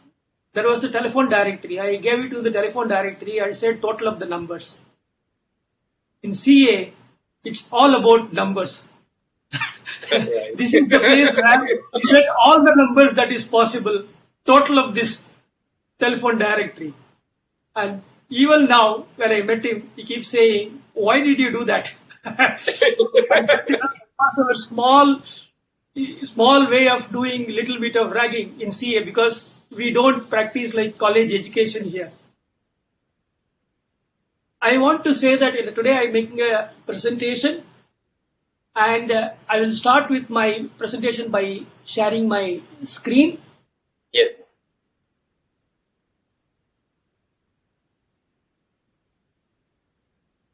There was a telephone directory. I gave it to the telephone directory and said total of the numbers. In CA, it's all about numbers. This is the place where you get all the numbers that is possible, total of this telephone directory. And even now, when I met him, he keeps saying, why did you do that? I said, because of a small way of doing little bit of ragging in CA, because we don't practice like college education here. I want to say that today I'm making a presentation, and I will start with my presentation by sharing my screen. Yes.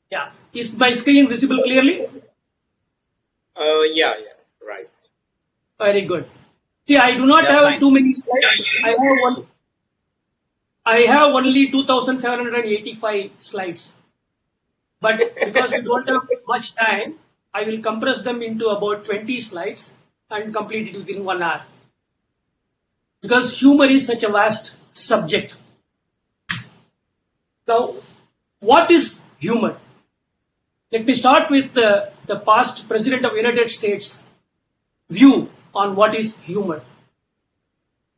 Yeah. Is my screen visible clearly? Yeah, right. Very good. See, I do not have fine. too many slides. I have only 2,785 slides. But because we don't have much time, I will compress them into about 20 slides and complete it within 1 hour. Because humor is such a vast subject. Now, what is humor? Let me start with the past President of the United States view on what is humor.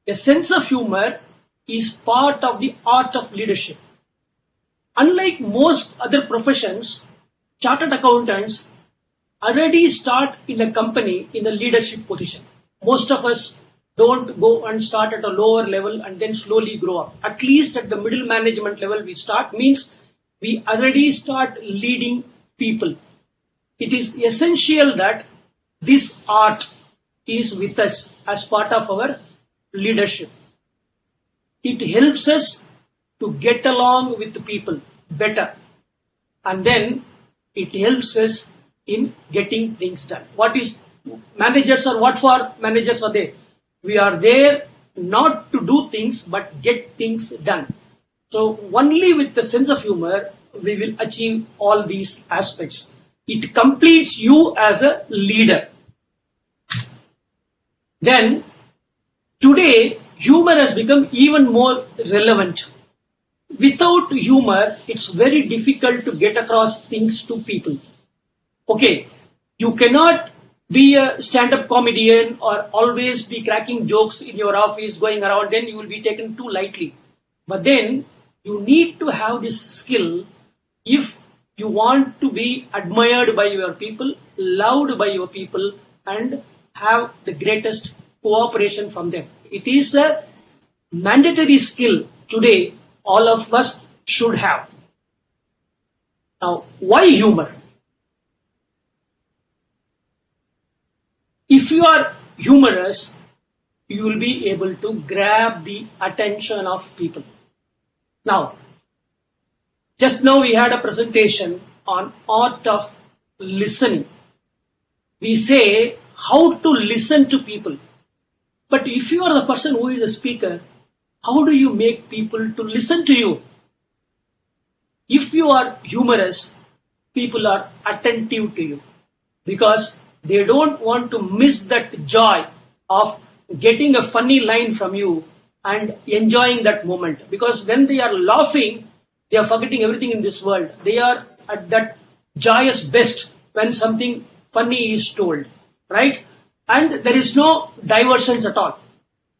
A sense of humor is part of the art of leadership. Unlike most other professions, chartered accountants already start in a company in a leadership position. Most of us don't go and start at a lower level and then slowly grow up. At least at the middle management level we start, means we already start leading people. It is essential that this art is with us as part of our leadership. It helps us to get along with the people better, and then it helps us in getting things done. What is managers, or what for managers are they? We are there not to do things but get things done. So only with the sense of humor we will achieve all these aspects. It completes you as a leader. Then today humor has become even more relevant. Without humor, it's very difficult to get across things to people. Okay, you cannot be a stand-up comedian or always be cracking jokes in your office going around, then you will be taken too lightly. But then you need to have this skill if you want to be admired by your people, loved by your people, and have the greatest cooperation from them. It is a mandatory skill today all of us should have. Now, why humor? If you are humorous, you will be able to grab the attention of people. Now, just now we had a presentation on art of listening. We say how to listen to people. But if you are the person who is a speaker, how do you make people to listen to you? If you are humorous, people are attentive to you because they don't want to miss that joy of getting a funny line from you and enjoying that moment. Because when they are laughing, they are forgetting everything in this world. They are at that joyous best when something funny is told, right? And there is no diversions at all.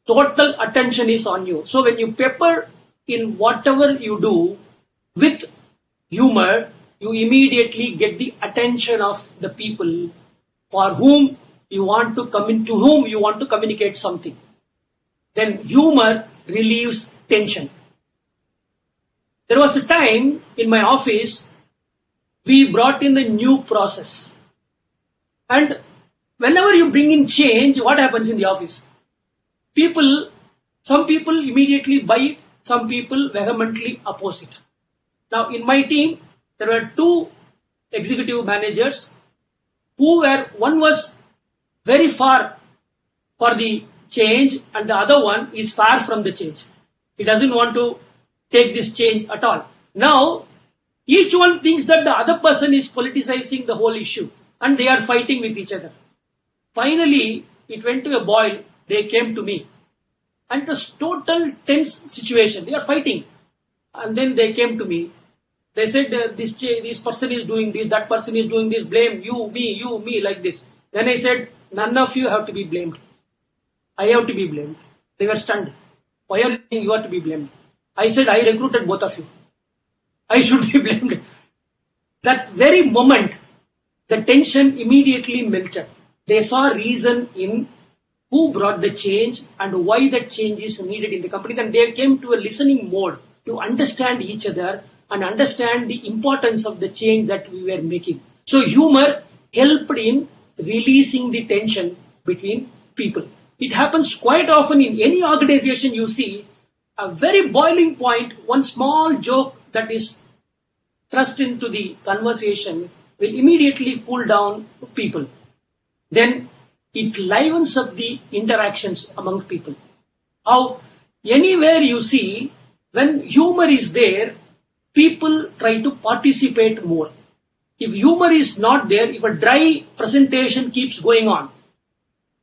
Total attention is on you. So when you pepper in whatever you do with humor, you immediately get the attention of the people for whom you want to to whom you want to communicate something. Then humor relieves tension. There was a time in my office, we brought in a new process. And whenever you bring in change, what happens in the office? Some people immediately buy it, some people vehemently oppose it. Now in my team, there were two executive managers one was very far for the change and the other one is far from the change. He doesn't want to take this change at all. Now, each one thinks that the other person is politicizing the whole issue and they are fighting with each other. Finally, it went to a boil. They came to me. And it was total tense situation. They are fighting. And then they came to me. They said, this person is doing this, that person is doing this, blame you, me, like this. Then I said, none of you have to be blamed. I have to be blamed. They were stunned. Why are you saying you are to be blamed? I said, I recruited both of you. I should be blamed. That very moment, the tension immediately melted. They saw a reason in who brought the change and why that change is needed in the company. Then they came to a listening mode to understand each other and understand the importance of the change that we were making. So humor helped in releasing the tension between people. It happens quite often in any organization. You see a very boiling point, one small joke that is thrust into the conversation will immediately cool down people. Then it livens up the interactions among people. How anywhere you see, when humor is there, people try to participate more. If humor is not there, if a dry presentation keeps going on,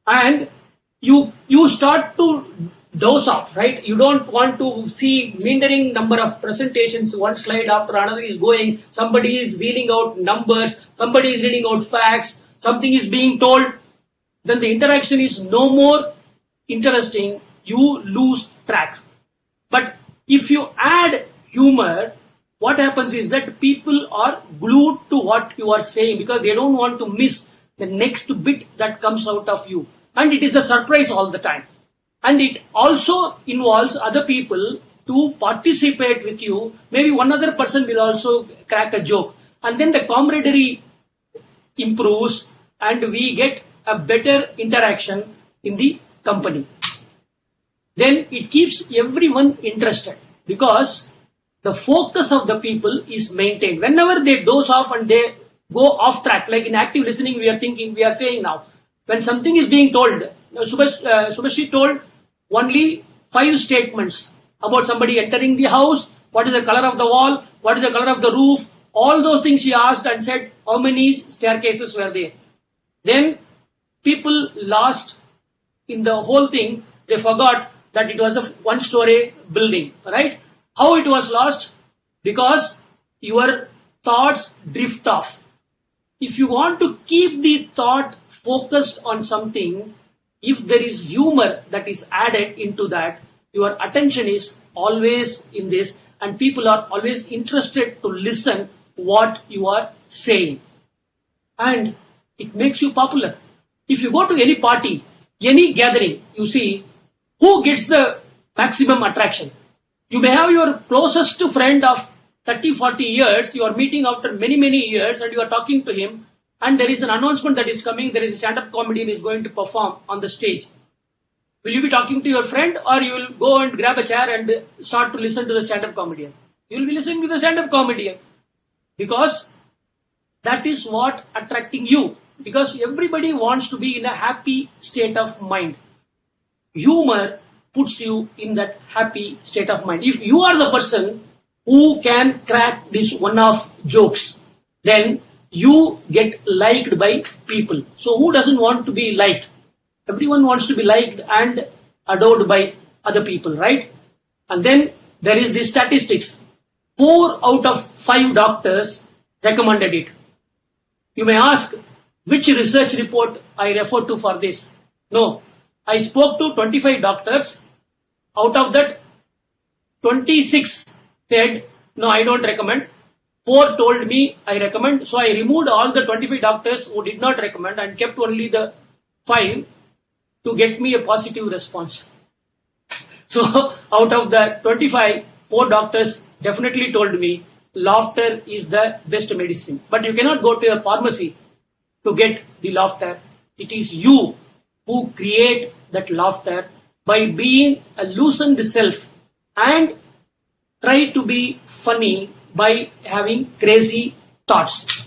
and you start to doze off, right? You don't want to see meandering number of presentations, one slide after another is going, somebody is reading out numbers, somebody is reading out facts, something is being told, then the interaction is no more interesting, you lose track. But if you add humor, what happens is that people are glued to what you are saying because they don't want to miss the next bit that comes out of you. And it is a surprise all the time. And it also involves other people to participate with you. Maybe one other person will also crack a joke. And then the camaraderie improves and we get a better interaction in the company. Then it keeps everyone interested because the focus of the people is maintained. Whenever they doze off and they go off track, like in active listening, we are saying now, when something is being told, Subhashiri told only 5 statements about somebody entering the house, what is the color of the wall, what is the color of the roof, all those things she asked and said how many staircases were there. Then people lost in the whole thing, they forgot that it was a one-story building, right? How it was lost? Because your thoughts drift off. If you want to keep the thought focused on something, if there is humor that is added into that, your attention is always in this and people are always interested to listen what you are saying. And it makes you popular. If you go to any party, any gathering, you see who gets the maximum attraction. You may have your closest friend of 30, 40 years, you are meeting after many, many years and you are talking to him and there is an announcement that is coming, there is a stand-up comedian is going to perform on the stage. Will you be talking to your friend or you will go and grab a chair and start to listen to the stand-up comedian? You will be listening to the stand-up comedian because that is what attracting you, because everybody wants to be in a happy state of mind. humor puts you in that happy state of mind. If you are the person who can crack this one-off jokes, then you get liked by people. So who doesn't want to be liked? Everyone wants to be liked and adored by other people, right? And then there is the statistics. 4 out of 5 doctors recommended it. You may ask, which research report I refer to for this? No, I spoke to 25 doctors. Out of that, 26 said, no, I don't recommend. 4 told me I recommend. So I removed all the 25 doctors who did not recommend and kept only the 5 to get me a positive response. So out of the 25, 4 doctors definitely told me laughter is the best medicine. But you cannot go to a pharmacy to get the laughter. It is you who create that laughter by being a loosened self and try to be funny by having crazy thoughts.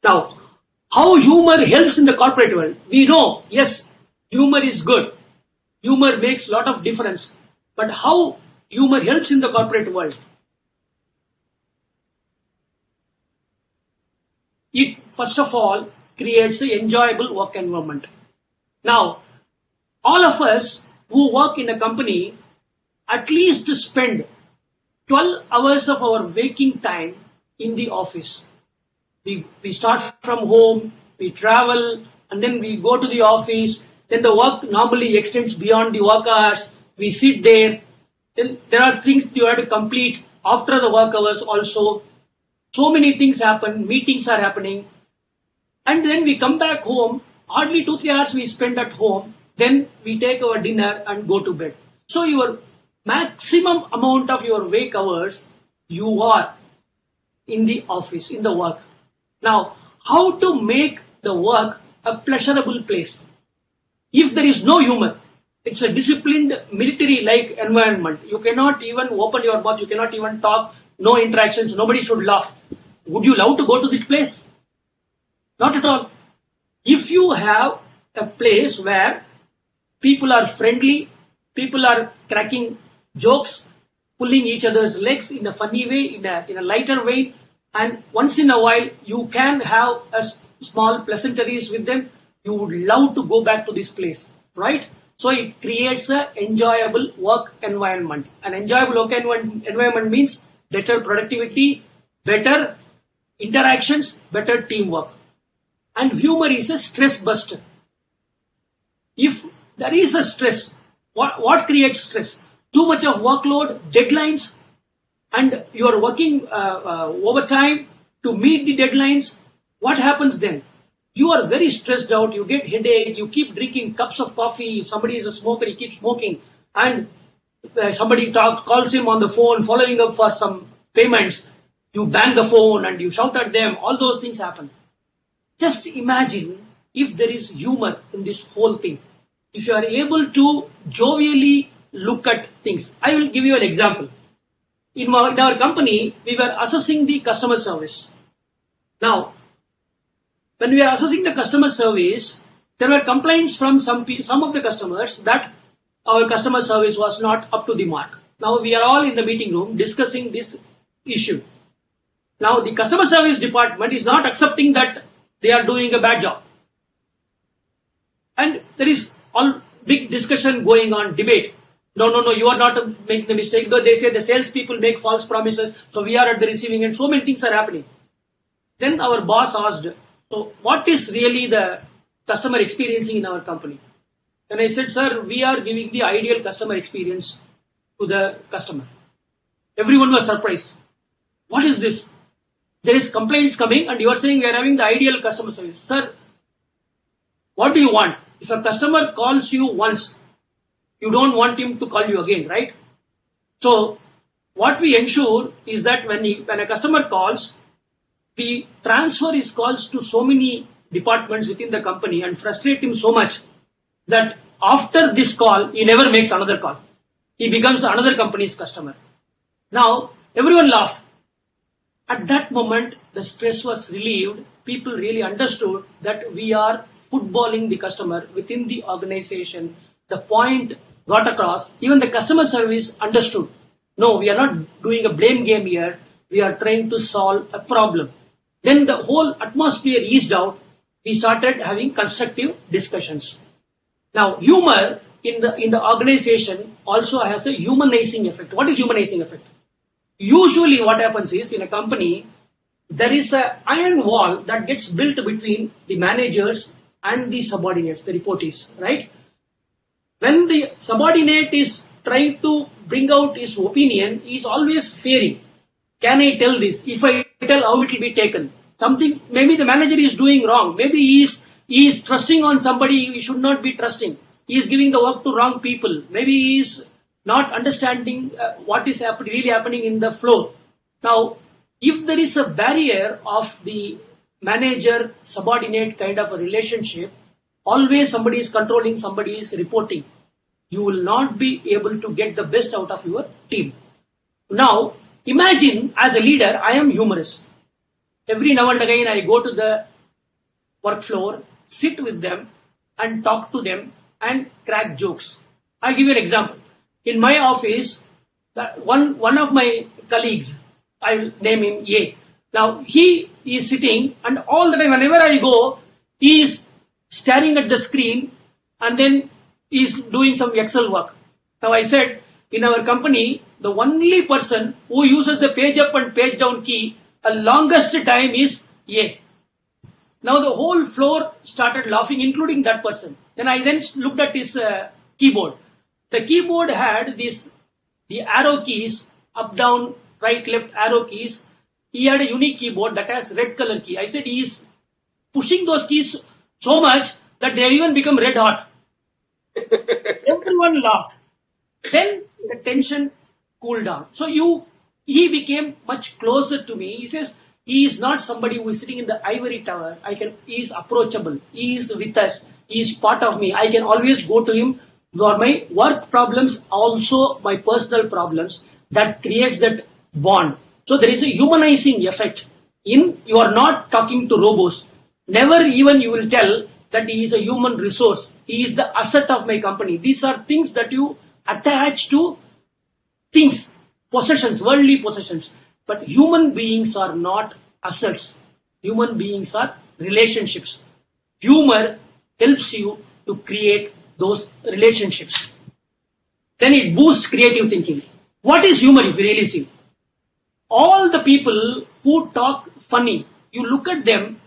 Now, how humor helps in the corporate world? We know, yes, humor is good. Humor makes a lot of difference. But how humor helps in the corporate world? It, first of all, creates an enjoyable work environment. Now, all of us who work in a company at least spend 12 hours of our waking time in the office. We start from home, we travel, and then we go to the office. Then the work normally extends beyond the work hours. We sit there. Then there are things you have to complete after the work hours also. So many things happen, meetings are happening. And then we come back home, hardly 2-3 hours we spend at home. Then we take our dinner and go to bed. So your maximum amount of your wake hours, you are in the office, in the work. Now, how to make the work a pleasurable place? If there is no humor, it's a disciplined military-like environment. You cannot even open your mouth, you cannot even talk, no interactions, nobody should laugh. Would you love to go to that place? Not at all. If you have a place where people are friendly, people are cracking jokes, pulling each other's legs in a funny way, in a lighter way, and once in a while you can have a small pleasantries with them, you would love to go back to this place, right? So it creates an enjoyable work environment. An enjoyable work environment means better productivity, better interactions, better teamwork. And humor is a stress buster. If there is a stress, what creates stress? Too much of workload, deadlines, and you are working overtime to meet the deadlines. What happens then? You are very stressed out, you get headache, you keep drinking cups of coffee. If somebody is a smoker, he keeps smoking, and somebody calls him on the phone following up for some payments. You bang the phone and you shout at them. All those things happen. Just imagine if there is humor in this whole thing. If you are able to jovially look at things. I will give you an example. In our company, we were assessing the customer service. Now, when we are assessing the customer service, there were complaints from some of the customers that our customer service was not up to the mark. Now, we are all in the meeting room discussing this issue. Now, the customer service department is not accepting that they are doing a bad job. And there is all big discussion going on, debate. No, you are not making the mistake. Though they say the salespeople make false promises, so we are at the receiving end. So many things are happening. Then our boss asked, so what is really the customer experiencing in our company? And I said, sir, we are giving the ideal customer experience to the customer. Everyone was surprised. What is this? There is complaints coming and you are saying we are having the ideal customer service. Sir, what do you want? If a customer calls you once, you don't want him to call you again, right? So what we ensure is that when a customer calls, we transfer his calls to so many departments within the company and frustrate him so much that after this call, he never makes another call. He becomes another company's customer. Now, everyone laughed. At that moment, the stress was relieved. People really understood that we are footballing the customer within the organization the point got across. Even the customer service understood. No, we are not doing a blame game here. We are trying to solve a problem. Then the whole atmosphere eased out. We started having constructive discussions. Now, humor in the organization also has a humanizing effect. What is humanizing effect? Usually what happens is, in a company, there is an iron wall that gets built between the managers and the subordinates, the reportees, right? When the subordinate is trying to bring out his opinion, he is always fearing. Can I tell this? If I tell, how it will be taken? Something, maybe the manager is doing wrong. Maybe he is trusting on somebody he should not be trusting. He is giving the work to wrong people. Maybe he is not understanding what is really happening in the floor. Now, if there is a barrier of the manager-subordinate kind of a relationship, always somebody is controlling, somebody is reporting. You will not be able to get the best out of your team. Now, imagine as a leader, I am humorous. Every now and again, I go to the work floor, sit with them and talk to them and crack jokes. I'll give you an example. In my office, one of my colleagues, I'll name him A. Now, he is sitting and all the time, whenever I go, he is staring at the screen and then he is doing some Excel work. Now, I said, in our company, the only person who uses the page up and page down key the longest time is A. Now, the whole floor started laughing, including that person. Then I looked at his keyboard. The keyboard had the arrow keys, up, down, right, left arrow keys. He had a unique keyboard that has red color key. I said he is pushing those keys so much that they have even become red hot. Everyone laughed. Then the tension cooled down. So he became much closer to me. He says he is not somebody who is sitting in the ivory tower. He is approachable. He is with us. He is part of me. I can always go to him for my work problems, also my personal problems. That creates that bond. So there is a humanizing effect. You are not talking to robots. Never even you will tell that he is a human resource. He is the asset of my company. These are things that you attach to things, possessions, worldly possessions. But human beings are not assets. Human beings are relationships. Humor helps you to create those relationships. Then it boosts creative thinking. What is humor if you really see? All the people who talk funny, you look at them,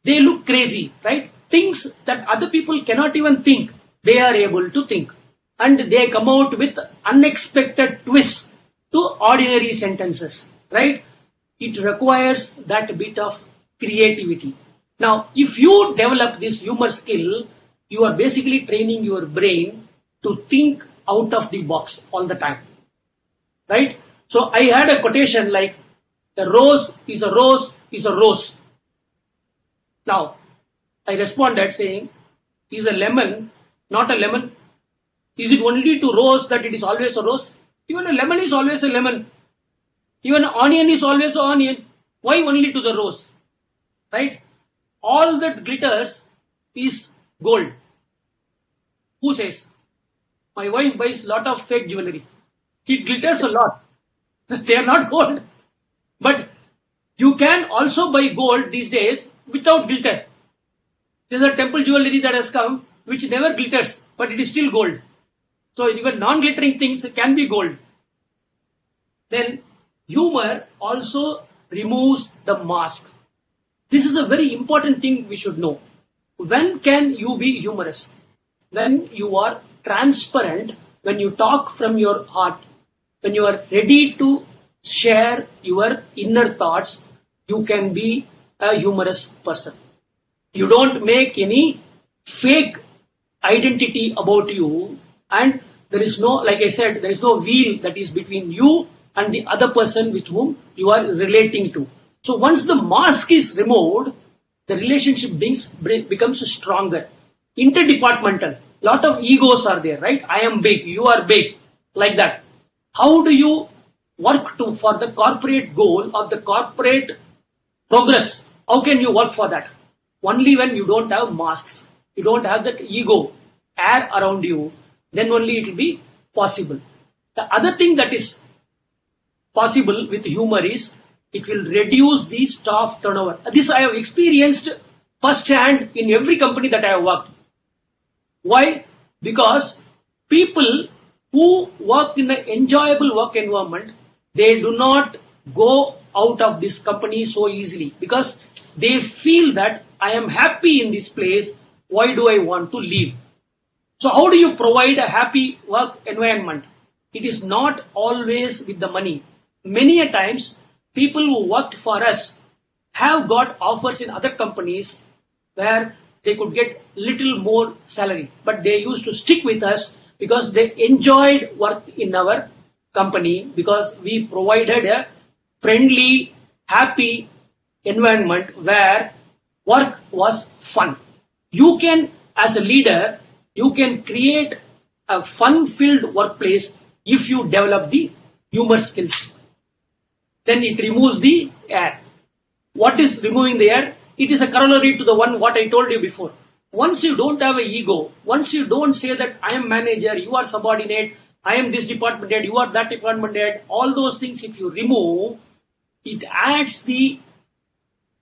they look crazy, right? Things that other people cannot even think, they are able to think. And they come out with unexpected twists to ordinary sentences, right? It requires that bit of creativity. Now, if you develop this humor skill, you are basically training your brain to think out of the box all the time, right? So I had a quotation like, a rose is a rose is a rose. Now, I responded saying, is a lemon not a lemon? Is it only to rose that it is always a rose? Even a lemon is always a lemon. Even an onion is always an onion. Why only to the rose? Right? All that glitters is gold. Who says? My wife buys a lot of fake jewelry. It glitters a lot. They are not gold. But you can also buy gold these days without glitter. There's a temple jewelry that has come which never glitters, but it is still gold. So even non-glittering things can be gold. Then humor also removes the mask. This is a very important thing we should know. When can you be humorous? When you are transparent, when you talk from your heart, when you are ready to share your inner thoughts, you can be a humorous person. You don't make any fake identity about you, and there is no, like I said, there is no veil that is between you and the other person with whom you are relating to. So once the mask is removed, the relationship becomes stronger. Interdepartmental. Lot of egos are there, right? I am big, you are big, like that. How do you work for the corporate goal of the corporate progress? How can you work for that? Only when you don't have masks. You don't have that ego air around you. then only it will be possible. The other thing that is possible with humor is it will reduce the staff turnover. This I have experienced firsthand in every company that I have worked. Why? Because people who work in an enjoyable work environment, they do not go out of this company so easily because they feel that I am happy in this place. Why do I want to leave? So how do you provide a happy work environment? It is not always with the money. Many a times, people who worked for us have got offers in other companies where they could get little more salary, but they used to stick with us because they enjoyed work in our company because we provided a friendly, happy environment where work was fun. You can, as a leader, you can create a fun-filled workplace if you develop the humor skills. Then it removes the air. What is removing the air? It is a corollary to the one what I told you before. Once you don't have an ego, once you don't say that I am manager, you are subordinate, I am this department head, you are that department head, all those things if you remove, it adds the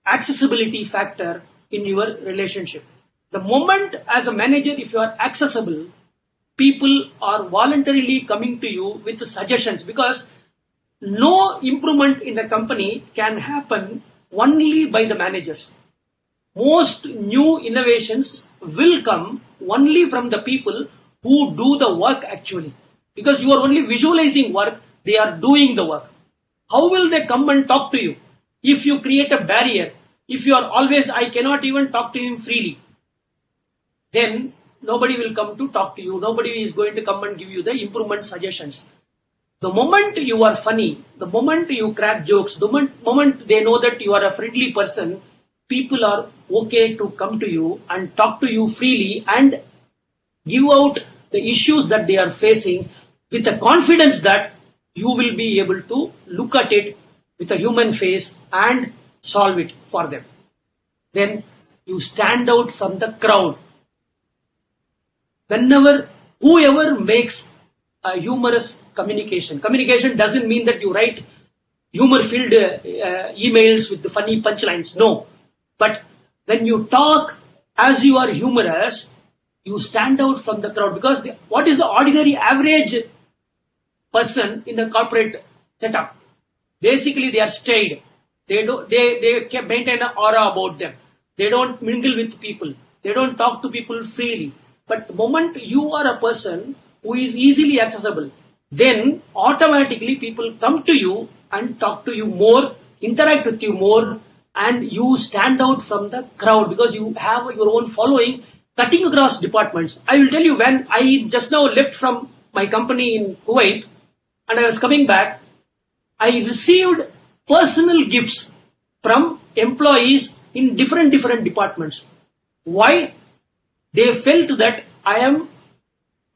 accessibility factor in your relationship. The moment as a manager, if you are accessible, people are voluntarily coming to you with suggestions because no improvement in the company can happen only by the managers. Most new innovations will come only from the people who do the work actually. Because you are only visualizing work, they are doing the work. How will they come and talk to you? If you create a barrier, if you are always, I cannot even talk to him freely, then nobody will come to talk to you. Nobody is going to come and give you the improvement suggestions. The moment you are funny, the moment you crack jokes, the moment they know that you are a friendly person, people are okay to come to you and talk to you freely and give out the issues that they are facing with the confidence that you will be able to look at it with a human face and solve it for them. Then you stand out from the crowd. Whoever makes a humorous communication doesn't mean that you write humor-filled emails with the funny punchlines. No. But when you talk as you are humorous, you stand out from the crowd because what is the ordinary average person in the corporate setup? Basically, they are staid. They maintain an aura about them. They don't mingle with people. They don't talk to people freely. But the moment you are a person who is easily accessible, then automatically people come to you and talk to you more, interact with you more, and you stand out from the crowd because you have your own following cutting across departments. I will tell you, when I just now left from my company in Kuwait and I was coming back, I received personal gifts from employees in different departments. Why? They felt that I am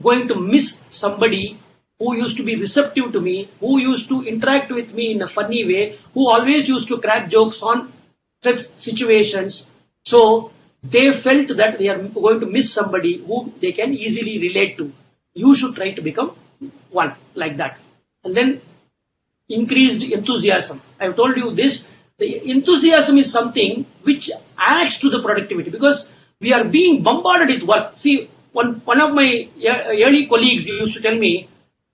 going to miss somebody who used to be receptive to me, who used to interact with me in a funny way, who always used to crack jokes on stress situations. So they felt that they are going to miss somebody who they can easily relate to. You should try to become one like that. And then increased enthusiasm. I have told you this. The enthusiasm is something which adds to the productivity because we are being bombarded with work. See, one of my early colleagues used to tell me,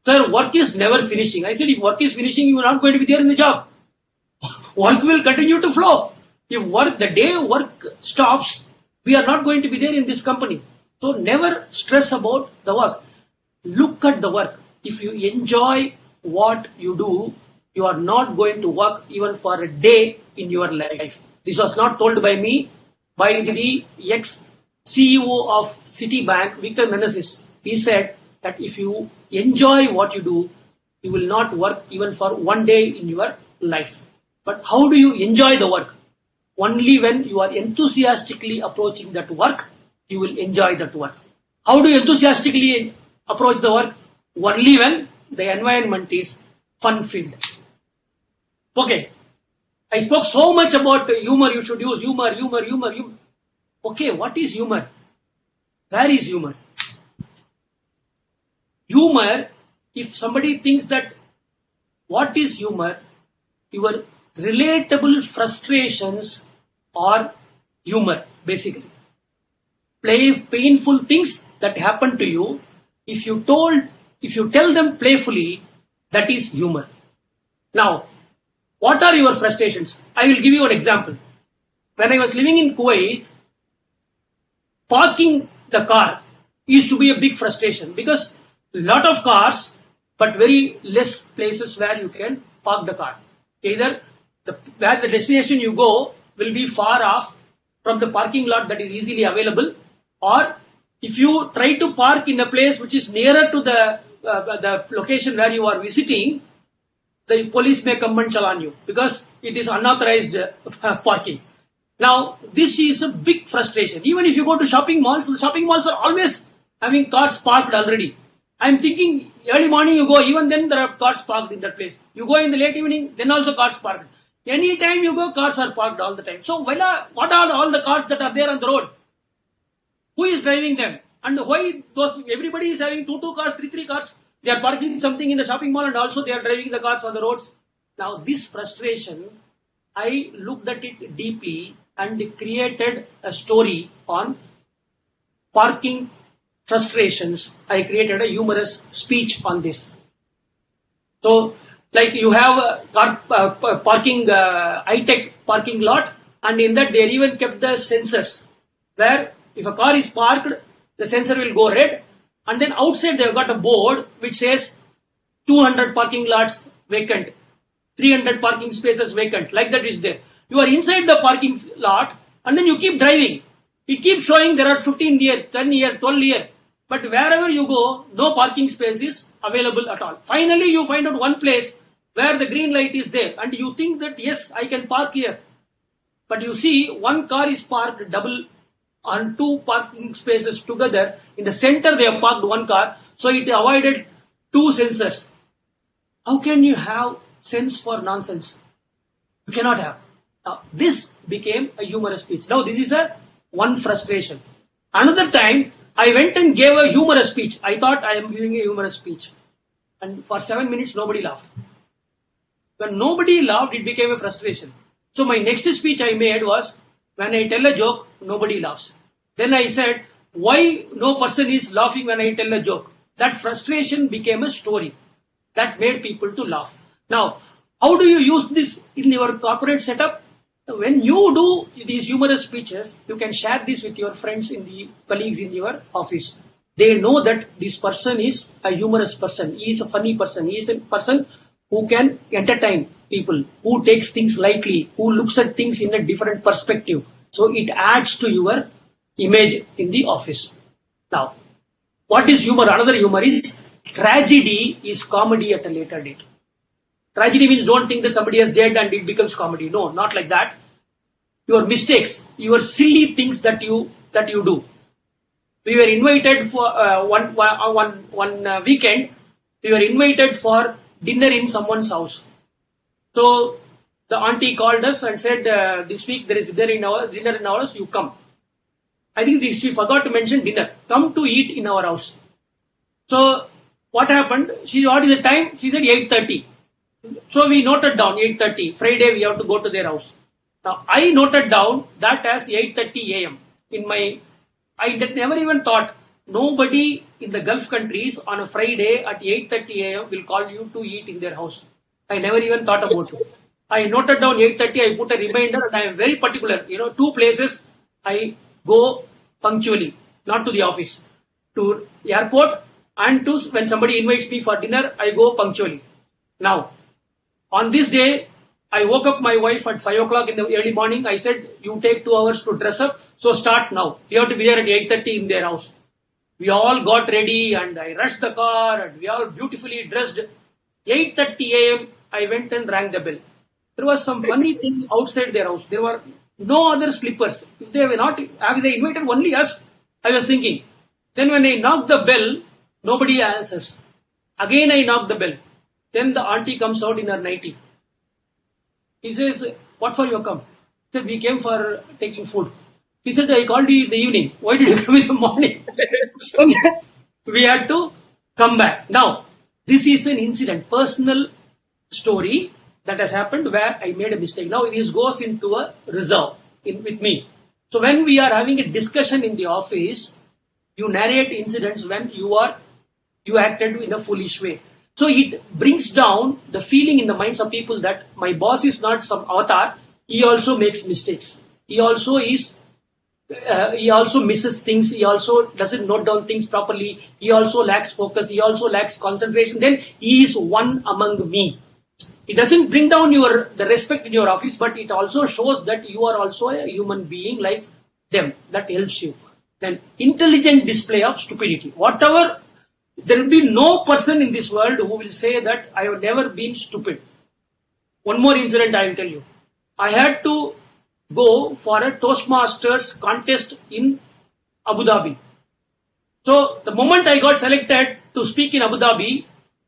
sir, work is never finishing. I said, if work is finishing, you are not going to be there in the job. Work will continue to flow. If the day work stops, we are not going to be there in this company. So never stress about the work. Look at the work. If you enjoy what you do, you are not going to work even for a day in your life. This was not told by me, by the ex-CEO of Citibank, Victor Meneses. He said that if you enjoy what you do, you will not work even for one day in your life. But how do you enjoy the work? Only when you are enthusiastically approaching that work, you will enjoy that work. How do you enthusiastically approach the work? Only when the environment is fun-filled. Okay. I spoke so much about humor. You should use humor. Okay, what is humor? Where is humor? humor, if somebody thinks that what is humor, your relatable frustrations are humor, basically. Painful things that happen to you, if you tell them playfully, that is humor. Now, what are your frustrations? I will give you an example. When I was living in Kuwait, parking the car used to be a big frustration because a lot of cars, but very less places where you can park the car. Either where the destination you go will be far off from the parking lot that is easily available, or if you try to park in a place which is nearer to the location where you are visiting, the police may come and challan you because it is unauthorized parking. Now, this is a big frustration. Even if you go to shopping malls, the shopping malls are always having cars parked already. I'm thinking early morning you go, even then there are cars parked in that place. You go in the late evening, then also cars parked. Anytime you go, cars are parked all the time. So what are all the cars that are there on the road? Who is driving them? And why everybody is having two cars, three cars? They are parking something in the shopping mall and also they are driving the cars on the roads. Now this frustration, I looked at it deeply and created a story on parking frustrations. I created a humorous speech on this. So, like you have a car parking, high-tech parking lot, and in that they even kept the sensors, where if a car is parked, the sensor will go red, and then outside they have got a board which says 200 parking lots vacant, 300 parking spaces vacant, like that is there. You are inside the parking lot, and then you keep driving. It keeps showing there are 15 here, 10 here, 12 here. But wherever you go, no parking space is available at all. Finally, you find out one place where the green light is there, and you think that, yes, I can park here. But you see, one car is parked double on two parking spaces together. In the center, they have parked one car, so it avoided two sensors. How can you have sense for nonsense? You cannot have. Now, this became a humorous speech. Now, this is one frustration. Another time, I went and gave a humorous speech. I thought I am giving a humorous speech. And for 7 minutes, nobody laughed. When nobody laughed, it became a frustration. So my next speech I made was, when I tell a joke, nobody laughs. Then I said, why no person is laughing when I tell a joke? That frustration became a story that made people to laugh. Now, how do you use this in your corporate setup? When you do these humorous speeches, you can share this with your friends, colleagues in your office. They know that this person is a humorous person. He is a funny person. He is a person who can entertain people, who takes things lightly, who looks at things in a different perspective. So it adds to your image in the office. Now, what is humor? Another humor is tragedy is comedy at a later date. Tragedy means don't think that somebody has died and it becomes comedy. No, not like that. Your mistakes, your silly things that you do. We were invited for one weekend. We were invited for dinner in someone's house. So the auntie called us and said, "This week there is dinner in our house. You come." I think she forgot to mention dinner. Come to eat in our house. So what happened? What is the time? She said 8:30. So we noted down 8:30. Friday we have to go to their house. Now I noted down that as 8:30 a.m. I never even thought nobody in the Gulf countries on a Friday at 8:30 a.m. will call you to eat in their house. I never even thought about it. I noted down 8:30. I put a reminder, and I am very particular. Two places I go punctually, not to the office, to the airport, and to when somebody invites me for dinner, I go punctually. Now, on this day, I woke up my wife at 5 o'clock in the early morning. I said, "You take 2 hours to dress up, so start now. You have to be there at 8:30 in their house." We all got ready, and I rushed the car, and we all beautifully dressed. 8:30 a.m. I went and rang the bell. There was some funny thing outside their house. There were no other slippers. If they invited only us, I was thinking. Then when I knocked the bell, nobody answers. Again I knocked the bell. Then the auntie comes out in her nightie. He says, "What for you come?" I said, "We came for taking food." He said, "I called you in the evening. Why did you come in the morning?" We had to come back. Now, this is an incident, personal story that has happened where I made a mistake. Now, this goes into a reserve with me. So, when we are having a discussion in the office, you narrate incidents when you acted in a foolish way. So, it brings down the feeling in the minds of people that my boss is not some avatar. He also makes mistakes. He also misses things. He also doesn't note down things properly. He also lacks focus. He also lacks concentration. Then he is one among me. It doesn't bring down the respect in your office, but it also shows that you are also a human being like them. That helps you. Then intelligent display of stupidity. There will be no person in this world who will say that I have never been stupid. One more incident I will tell you. I had to go for a Toastmasters contest in Abu Dhabi. So the moment I got selected to speak in Abu Dhabi,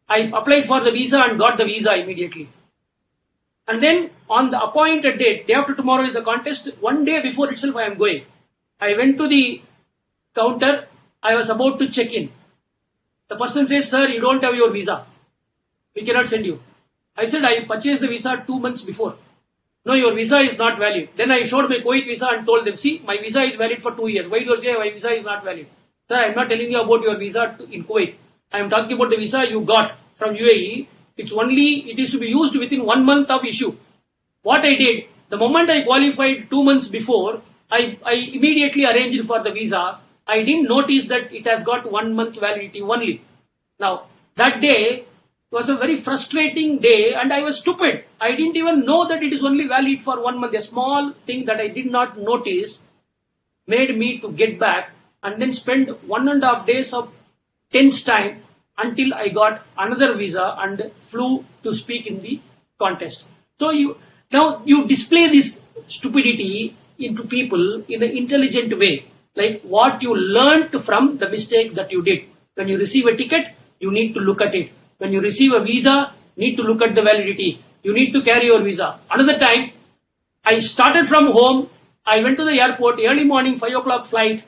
I applied for the visa and got the visa immediately. And then on the appointed date, day after tomorrow is the contest, one day before itself I am going. I went to the counter, I was about to check in. The person says, sir, you don't have your visa. We cannot send you. I said, I purchased the visa 2 months before. No, your visa is not valid. Then I showed my Kuwait visa and told them, see, my visa is valid for 2 years. Why do you say my visa is not valid? Sir, I am not telling you about your visa in Kuwait. I am talking about the visa you got from UAE. It is to be used within 1 month of issue. What I did, the moment I qualified 2 months before, I immediately arranged for the visa. I didn't notice that it has got 1 month validity only. Now, that day was a very frustrating day and I was stupid. I didn't even know that it is only valid for 1 month. A small thing that I did not notice made me to get back and then spend 1.5 days of tense time until I got another visa and flew to speak in the contest. So you display this stupidity into people in an intelligent way, like what you learned from the mistake that you did. When you receive a ticket, you need to look at it. When you receive a visa, need to look at the validity. You need to carry your visa. Another time, I started from home. I went to the airport, early morning, 5 o'clock flight.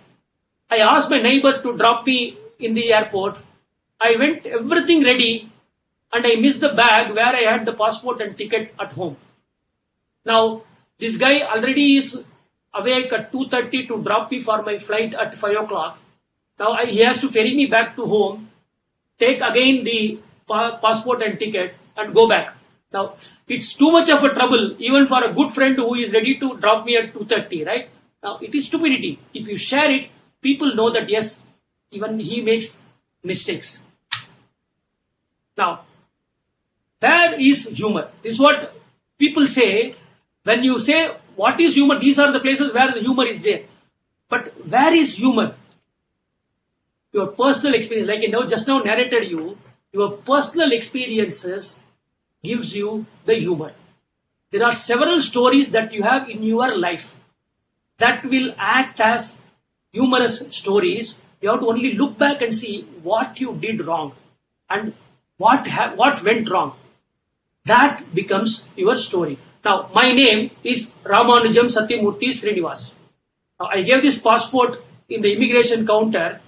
I asked my neighbor to drop me in the airport. I went everything ready and I missed the bag where I had the passport and ticket at home. Now, this guy already is awake at 2:30 to drop me for my flight at 5 o'clock. Now, he has to ferry me back to home, take again the passport and ticket and go back. Now, it's too much of a trouble even for a good friend who is ready to drop me at 2:30, right? Now, it is stupidity. If you share it, people know that yes, even he makes mistakes. Now, where is humor? This is what people say. When you say, what is humor? These are the places where the humor is there. But where is humor? Your personal experience, like I just now narrated you, your personal experiences gives you the humor. There are several stories that you have in your life that will act as humorous stories. You have to only look back and see what you did wrong and what went wrong. That becomes your story. Now, my name is Ramanujam Satyamurthy Srinivas. Now, I gave this passport in the immigration counter.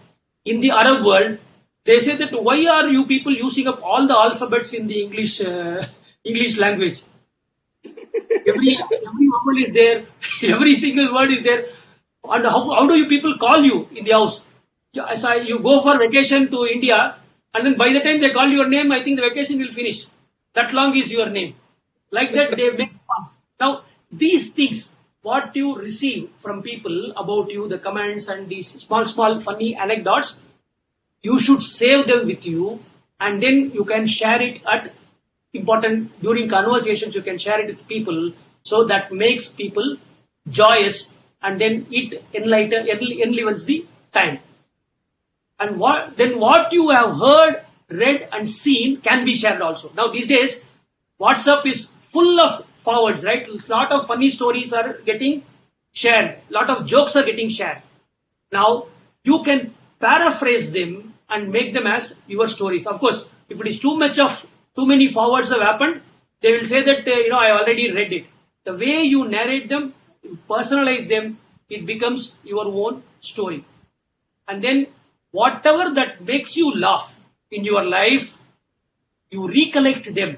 In the Arab world, they say that why are you people using up all the alphabets in the English language? Every vowel is there, every single word is there. And how do you people call you in the house? You go for vacation to India, and then by the time they call your name, I think the vacation will finish. That long is your name. Like that, they make fun. Now, these things, what you receive from people about you, the comments and these small funny anecdotes, you should save them with you and then you can share it during conversations, you can share it with people, so that makes people joyous and then it enlivens the time. And what you have heard, read and seen can be shared also. Now these days, WhatsApp is full of forwards, right? A lot of funny stories are getting shared. A lot of jokes are getting shared. Now, you can paraphrase them and make them as your stories. Of course, if it is too many forwards have happened, they will say that, I already read it. The way you narrate them, you personalize them, it becomes your own story. And then, whatever that makes you laugh, in your life, you recollect them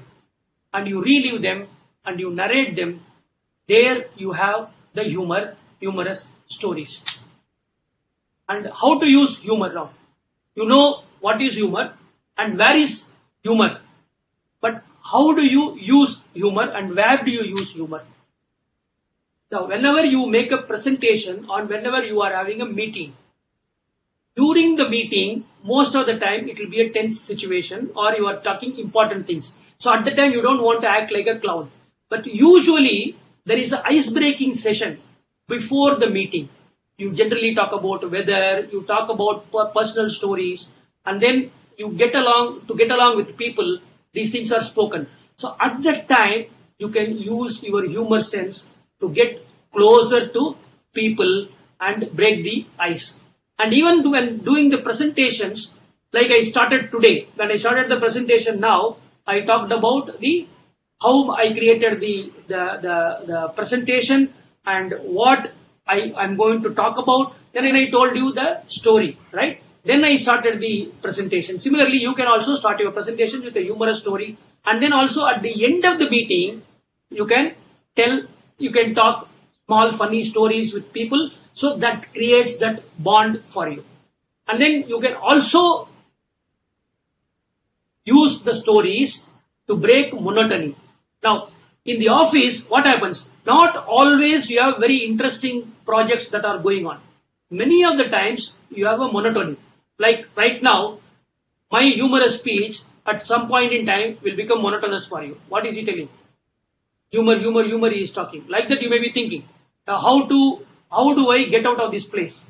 and you relive them and you narrate them, there you have the humorous stories. And how to use humor now. You know what is humor and where is humor. But how do you use humor and where do you use humor? Now, whenever you make a presentation or whenever you are having a meeting, during the meeting, most of the time it will be a tense situation or you are talking important things. So at the time you don't want to act like a clown. But usually there is an ice-breaking session before the meeting. You generally talk about weather, you talk about personal stories, and then you get along with people. These things are spoken. So at that time, you can use your humor sense to get closer to people and break the ice. And even when doing the presentations, like I started today, when I started the presentation now, I talked about how I created the presentation and what I'm going to talk about. Then I told you the story, right? Then I started the presentation. Similarly, you can also start your presentation with a humorous story. And then also at the end of the meeting, you can talk small funny stories with people. So that creates that bond for you. And then you can also use the stories to break monotony. Now, in the office, what happens? Not always you have very interesting projects that are going on. Many of the times you have a monotony. Like right now, my humorous speech at some point in time will become monotonous for you. What is he telling? Humor he is talking. Like that you may be thinking, how do I get out of this place?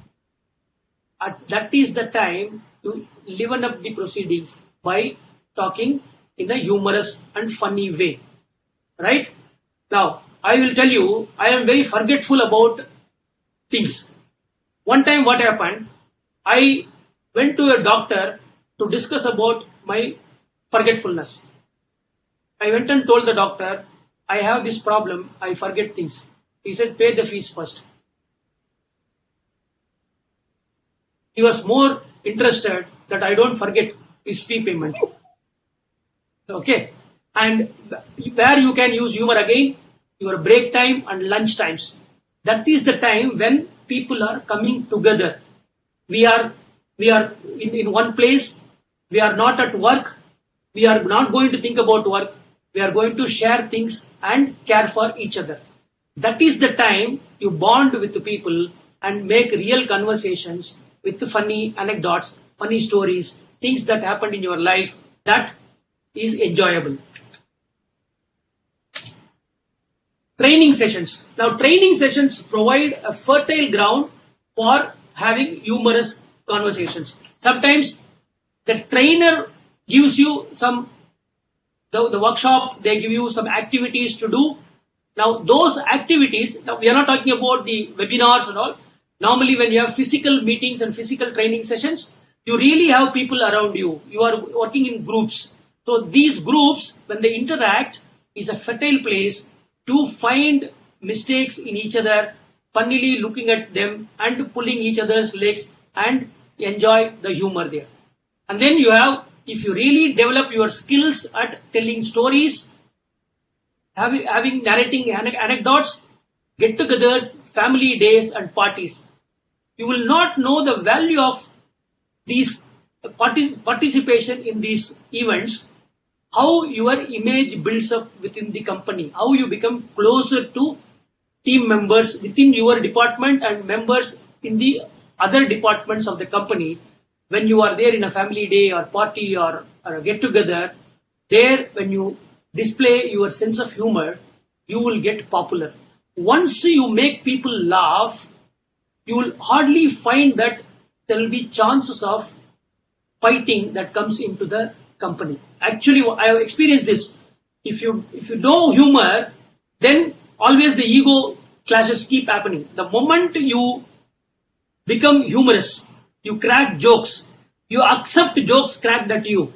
That is the time to liven up the proceedings by talking in a humorous and funny way. Right? Now, I will tell you, I am very forgetful about things. One time what happened, I went to a doctor to discuss about my forgetfulness. I went and told the doctor, I have this problem, I forget things. He said, pay the fees first. He was more interested that I don't forget his fee payment. Okay. And where you can use humor again, your break time and lunch times. That is the time when people are coming together. We are in one place. We are not at work. We are not going to think about work. We are going to share things and care for each other. That is the time you bond with the people and make real conversations with funny anecdotes, funny stories, things that happened in your life that is enjoyable. Training sessions. Now, training sessions provide a fertile ground for having humorous conversations. Sometimes the trainer gives you the workshop, they give you some activities to do. Now, those activities, now we are not talking about the webinars and all. Normally, when you have physical meetings and physical training sessions, you really have people around you. You are working in groups. So these groups, when they interact, is a fertile place to find mistakes in each other, funnily looking at them and pulling each other's legs and enjoy the humor there. And then you have, if you really develop your skills at telling stories, having narrating anecdotes, get-togethers, family days and parties, you will not know the value of these participation in these events, how your image builds up within the company, how you become closer to team members within your department and members in the other departments of the company. When you are there in a family day or party or a get-together, there when you display your sense of humor, you will get popular. Once you make people laugh, you will hardly find that there will be chances of fighting that comes into the company. Actually, I have experienced this. If you know humor, then always the ego clashes keep happening. The moment you become humorous, you crack jokes, you accept jokes cracked at you,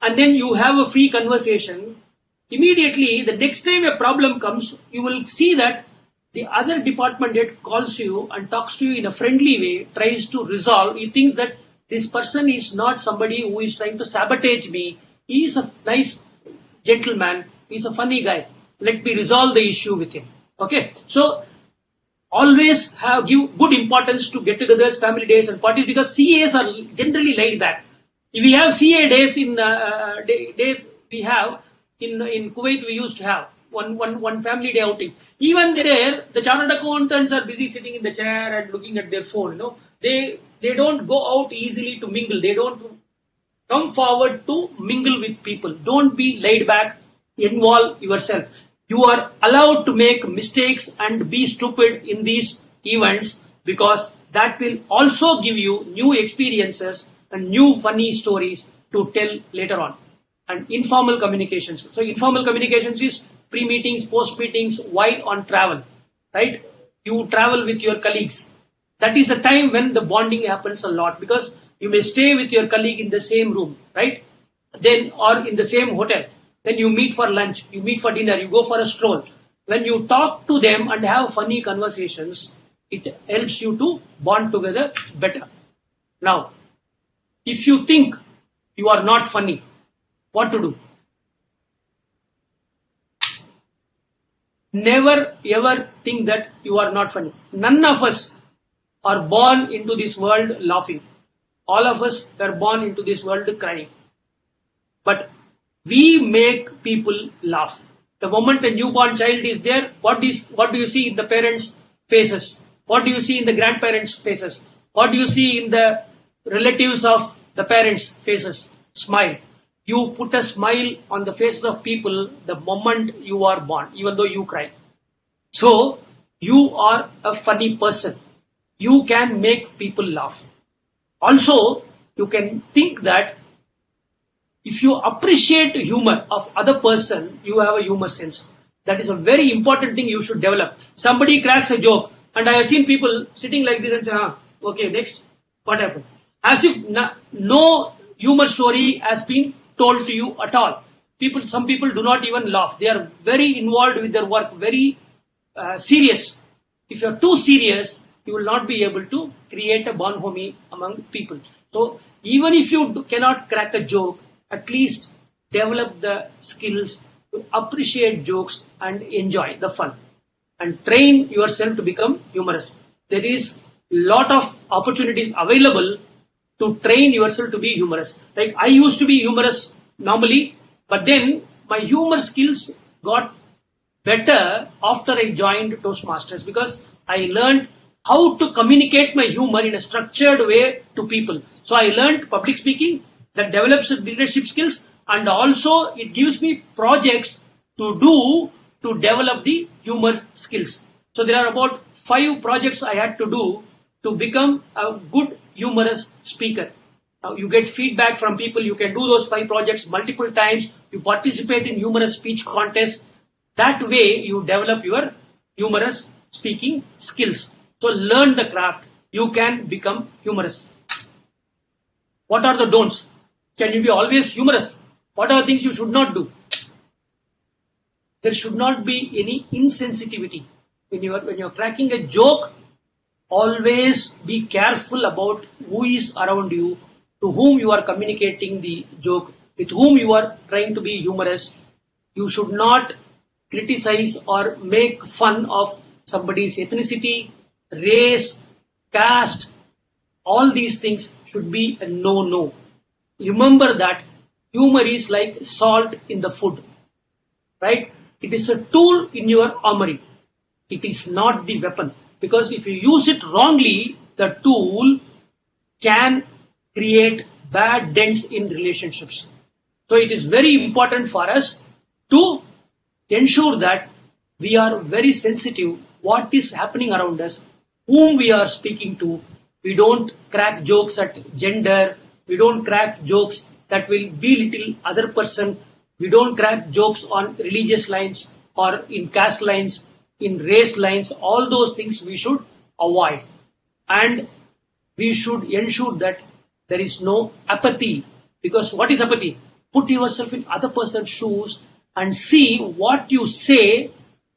and then you have a free conversation, immediately the next time a problem comes, you will see that the other department head calls you and talks to you in a friendly way, tries to resolve. He thinks that this person is not somebody who is trying to sabotage me. He is a nice gentleman. He's a funny guy. Let me resolve the issue with him. Okay. So always give good importance to get-togethers, family days, and parties, because CAs are generally laid back. If we have CA days days we have in Kuwait, we used to have one family day outing. Even there, the chartered accountants are busy sitting in the chair and looking at their phone. They don't go out easily to mingle. They don't come forward to mingle with people. Don't be laid back. Involve yourself. You are allowed to make mistakes and be stupid in these events, because that will also give you new experiences and new funny stories to tell later on. And informal communications. So informal communications is pre-meetings, post-meetings, while on travel, right? You travel with your colleagues. That is a time when the bonding happens a lot, because you may stay with your colleague in the same room, right? Then, or in the same hotel. Then you meet for lunch, you meet for dinner, you go for a stroll. When you talk to them and have funny conversations, it helps you to bond together better. Now, if you think you are not funny, what to do? Never ever think that you are not funny. None of us are born into this world laughing. All of us are born into this world crying. But we make people laugh. The moment a newborn child is there, what do you see in the parents' faces? What do you see in the grandparents' faces? What do you see in the relatives of the parents' faces? Smile. You put a smile on the faces of people the moment you are born, even though you cry. So, you are a funny person. You can make people laugh. Also, you can think that if you appreciate humor of other person, you have a humor sense. That is a very important thing you should develop. Somebody cracks a joke, and I have seen people sitting like this and say, okay, next, what happened? As if no humor story has been told to you at all. Some people do not even laugh. They are very involved with their work, very serious. If you are too serious, you will not be able to create a bonhomie among people. So even if you cannot crack a joke, at least develop the skills to appreciate jokes and enjoy the fun, and train yourself to become humorous. There is a lot of opportunities available to train yourself to be humorous. Like I used to be humorous normally, but then my humor skills got better after I joined Toastmasters, because I learned how to communicate my humor in a structured way to people. So I learned public speaking that develops leadership skills, and also it gives me projects to do to develop the humor skills. So there are about 5 projects I had to do to become a good humorous speaker. Now you get feedback from people. You can do those 5 projects multiple times. You participate in humorous speech contests. That way you develop your humorous speaking skills. So learn the craft. You can become humorous. What are the don'ts? Can you be always humorous? What are the things you should not do? There should not be any insensitivity. When you're cracking a joke, always be careful about who is around you, to whom you are communicating the joke, with whom you are trying to be humorous. You should not criticize or make fun of somebody's ethnicity, race, caste. All these things should be a no-no. Remember that humor is like salt in the food, right? It is a tool in your armory. It is not the weapon, because if you use it wrongly, the tool can create bad dents in relationships. So it is very important for us to ensure that we are very sensitive what is happening around us, whom we are speaking to. We don't crack jokes at gender. We don't crack jokes that will belittle other person. We don't crack jokes on religious lines or in caste lines, in race lines. All those things we should avoid. And we should ensure that there is no apathy. Because what is apathy? Put yourself in other person's shoes and see what you say,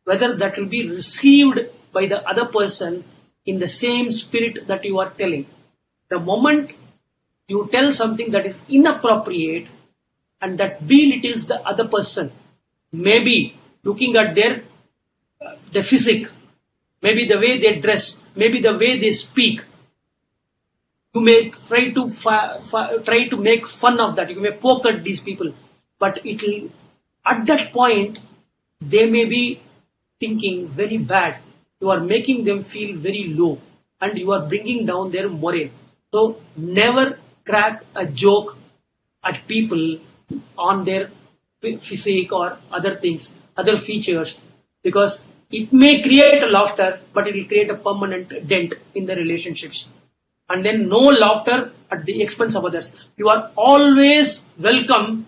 whether that will be received by the other person in the same spirit that you are telling. The moment you tell something that is inappropriate and that belittles the other person, maybe looking at their physique, maybe the way they dress, maybe the way they speak, you may try to make fun of that. You may poke at these people, but at that point they may be thinking very bad. You are making them feel very low, and you are bringing down their morale. So never crack a joke at people on their physique or other things, other features, because it may create a laughter, but it will create a permanent dent in the relationships. And then no laughter at the expense of others. You are always welcome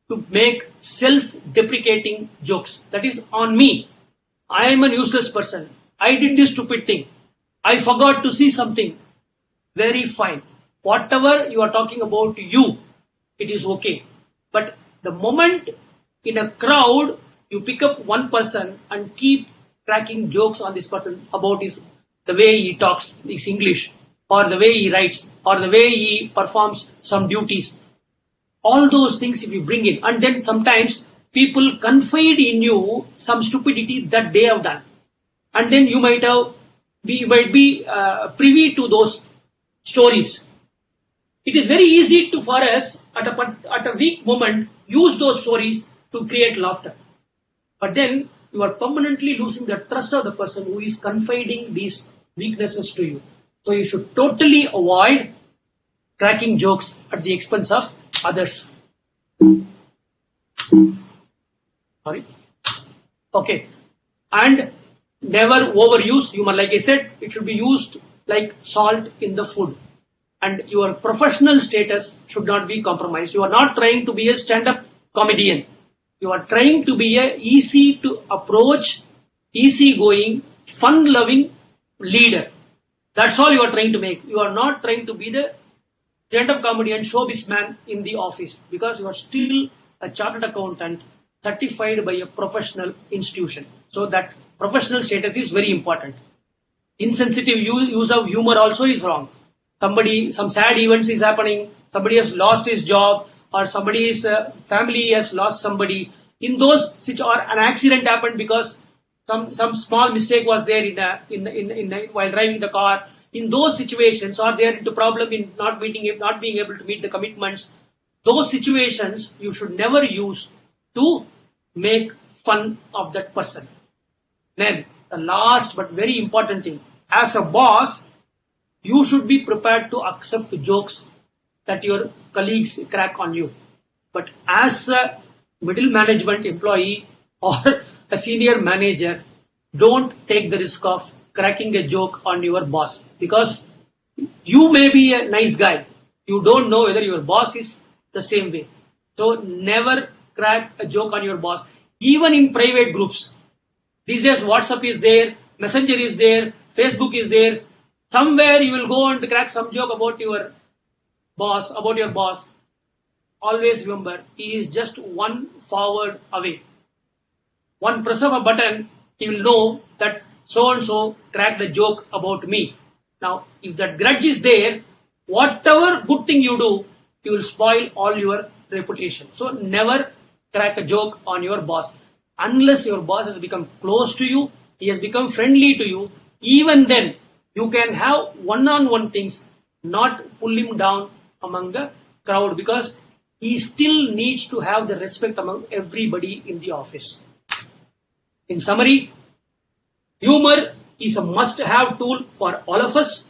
to make self-deprecating jokes. That is on me. I am a useless person. I did this stupid thing. I forgot to see something. Very fine. Whatever you are talking about you, it is okay. But the moment in a crowd, you pick up one person and keep cracking jokes on this person about the way he talks, his English, or the way he writes, or the way he performs some duties. All those things if you bring in, and then sometimes people confide in you some stupidity that they have done, and then you might be privy to those stories. It is very easy for us at a weak moment use those stories to create laughter, but then you are permanently losing the trust of the person who is confiding these weaknesses to you. So you should totally avoid cracking jokes at the expense of others. Sorry. Okay. And never overuse humor. Like I said, it should be used like salt in the food. And your professional status should not be compromised. You are not trying to be a stand-up comedian. You are trying to be a easy to approach, easy-going, fun-loving leader. That's all you are trying to make. You are not trying to be the stand-up comedian, showbiz man in the office, because you are still a chartered accountant certified by a professional institution. So that professional status is very important. Insensitive use of humor also is wrong. Some sad events is happening, somebody has lost his job, or somebody's family has lost somebody. In those or an accident happened because some small mistake was there while driving the car. In those situations, or they are into problem in not being able to meet the commitments, those situations you should never use to make fun of that person. Then the last but very important thing, as a boss, you should be prepared to accept jokes that your colleagues crack on you. But as a middle management employee or a senior manager, don't take the risk of cracking a joke on your boss, because you may be a nice guy. You don't know whether your boss is the same way. So never crack a joke on your boss, even in private groups. These days WhatsApp is there, Messenger is there, Facebook is there. Somewhere you will go and crack some joke about your boss. Always remember, he is just one forward away. One press of a button, he will know that so-and-so cracked a joke about me. Now, if that grudge is there, whatever good thing you do, you will spoil all your reputation. So never crack a joke on your boss. Unless your boss has become close to you, he has become friendly to you, even then you can have one-on-one things, not pull him down among the crowd, because he still needs to have the respect among everybody in the office. In summary, humor is a must-have tool for all of us.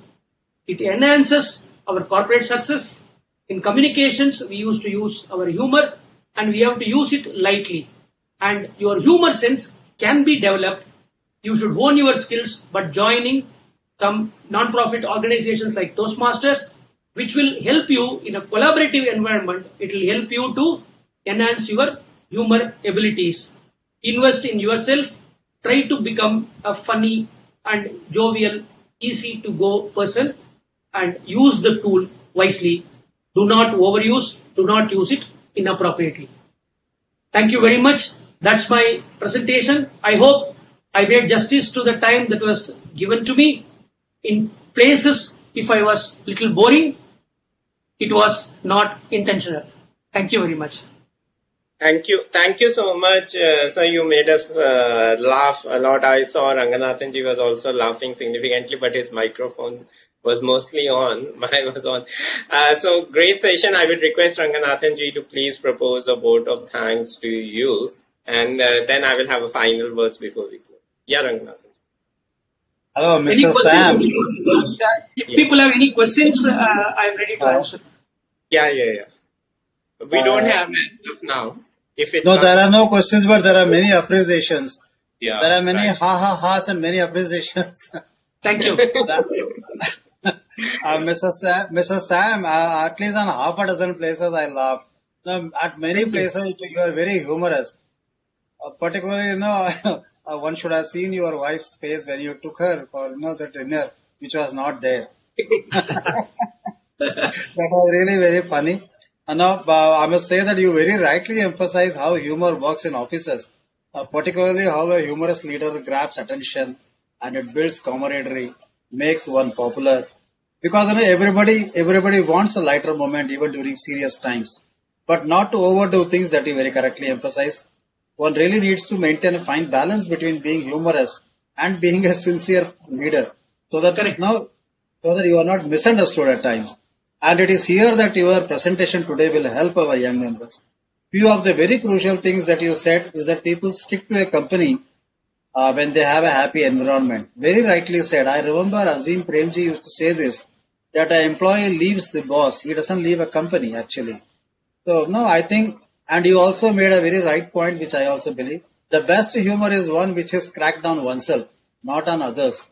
It enhances our corporate success. In communications, we used to use our humor, and we have to use it lightly. And your humor sense can be developed. You should hone your skills by joining some non-profit organizations like Toastmasters, which will help you in a collaborative environment. It will help you to enhance your humor abilities. Invest in yourself. Try to become a funny and jovial, easy to go person, and use the tool wisely. Do not overuse, do not use it inappropriately. Thank you very much. That's my presentation. I hope I made justice to the time that was given to me. In places, if I was little boring, it was not intentional. Thank you very much. Thank you so much, sir. You made us laugh a lot. I saw Ranganathanji was also laughing significantly, but his microphone was mostly on. Mine was on. So great session. I would request Ranganathanji to please propose a vote of thanks to you, and then I will have a final words before we close. Yeah, Ranganathanji. Hello, Mr. Sam. If people have any questions, I am ready to answer. Yeah. We don't have as of now. No, there are no questions, but there are many appreciations. Yeah, there are many ha-ha-has and many appreciations. Thank you. Mr. Sam, at least on half a dozen places I laughed. At many places you are very humorous. Particularly, one should have seen your wife's face when you took her for, the dinner, which was not there. That was really very funny. And now, I must say that you very rightly emphasize how humor works in offices, particularly how a humorous leader grabs attention and it builds camaraderie, makes one popular. Because everybody wants a lighter moment even during serious times, but not to overdo things that you very correctly emphasize. One really needs to maintain a fine balance between being humorous and being a sincere leader, so that you are not misunderstood at times. And it is here that your presentation today will help our young members. Few of the very crucial things that you said is that people stick to a company when they have a happy environment. Very rightly said. I remember Azim Premji used to say this, that an employee leaves the boss. He doesn't leave a company actually. So I think, and you also made a very right point, which I also believe. The best humor is one which is cracked on oneself, not on others.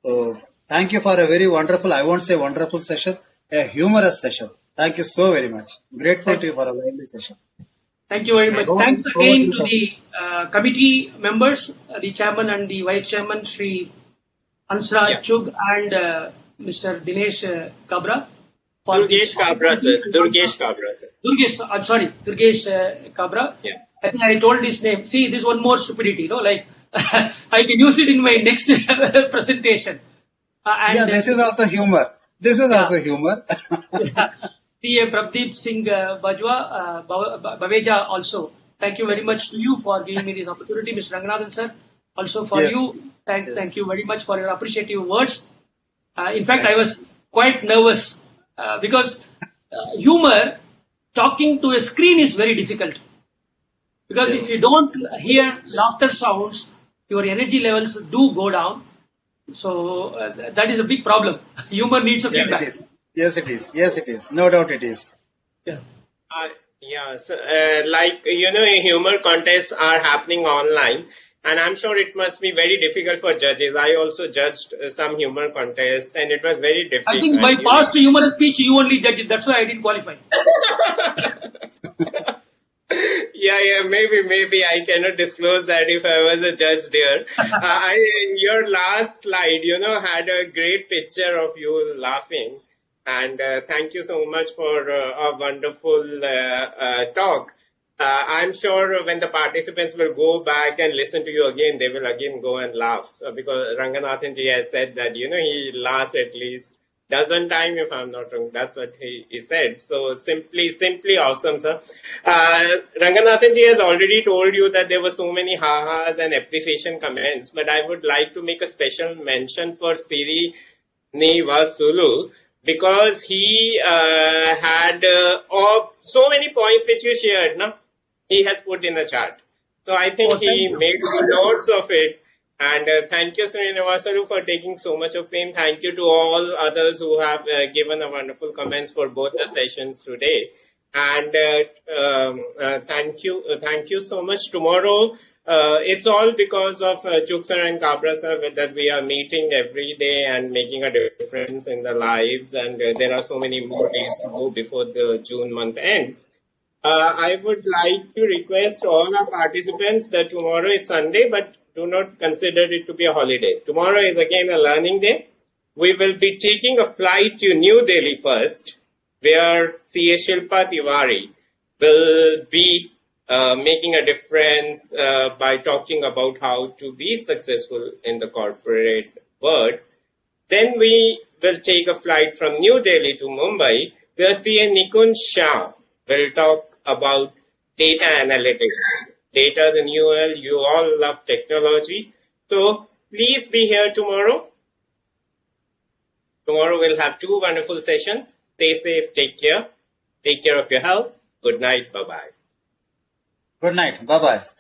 So thank you for a very wonderful, I won't say wonderful session, a humorous session. Thank you so very much. Grateful to you for a lively session. Thank you very much. Thanks again to the committee members, the chairman and the vice chairman, Sri Ansra Chug and Mr. Dinesh Kabra. Durgesh Kabra. Yeah. I think I told his name. See, this one more stupidity, I can use it in my next presentation. This is also humor. Also humor. C.A. Prabdeep Singh Baveja also. Thank you very much to you for giving me this opportunity, Mr. Ranganathan sir. Also for you, thank you very much for your appreciative words. In fact, I was quite nervous because humor, talking to a screen is very difficult. Because if you don't hear laughter sounds, your energy levels do go down. So that is a big problem. Humor needs a feedback. Yes, it is. No doubt it is. Yeah. So, humor contests are happening online, and I'm sure it must be very difficult for judges. I also judged some humor contests, and it was very difficult. I think by past humorous speech, you only judge it. That's why I didn't qualify. Maybe I cannot disclose that if I was a judge there. Your last slide, had a great picture of you laughing. And thank you so much for a wonderful talk. I'm sure when the participants will go back and listen to you again, they will again go and laugh. So because Ranganathanji has said that, he laughs at least dozen times, if I'm not wrong. That's what he said. So simply awesome, sir. Ranganathanji has already told you that there were so many ha-has and appreciation comments, but I would like to make a special mention for Siri Nivasulu, because he had so many points which you shared, he has put in the chat. So I think he made notes of it. And thank you, Srinivasalu, for taking so much of pain. Thank you to all others who have given a wonderful comments for both the sessions today. And thank you so much. Tomorrow, it's all because of Chug sir and Kabra sir that we are meeting every day and making a difference in the lives. And there are so many more days to go before the June month ends. I would like to request all our participants that tomorrow is Sunday, but do not consider it to be a holiday. Tomorrow is again a learning day. We will be taking a flight to New Delhi first, where C.A. Shilpa Tiwari will be making a difference by talking about how to be successful in the corporate world. Then we will take a flight from New Delhi to Mumbai, Your CA Nikun Shah will talk about data analytics. Data is the new oil. You all love technology. So please be here tomorrow. Tomorrow we'll have 2 wonderful sessions. Stay safe. Take care. Take care of your health. Good night. Bye-bye. Good night. Bye-bye.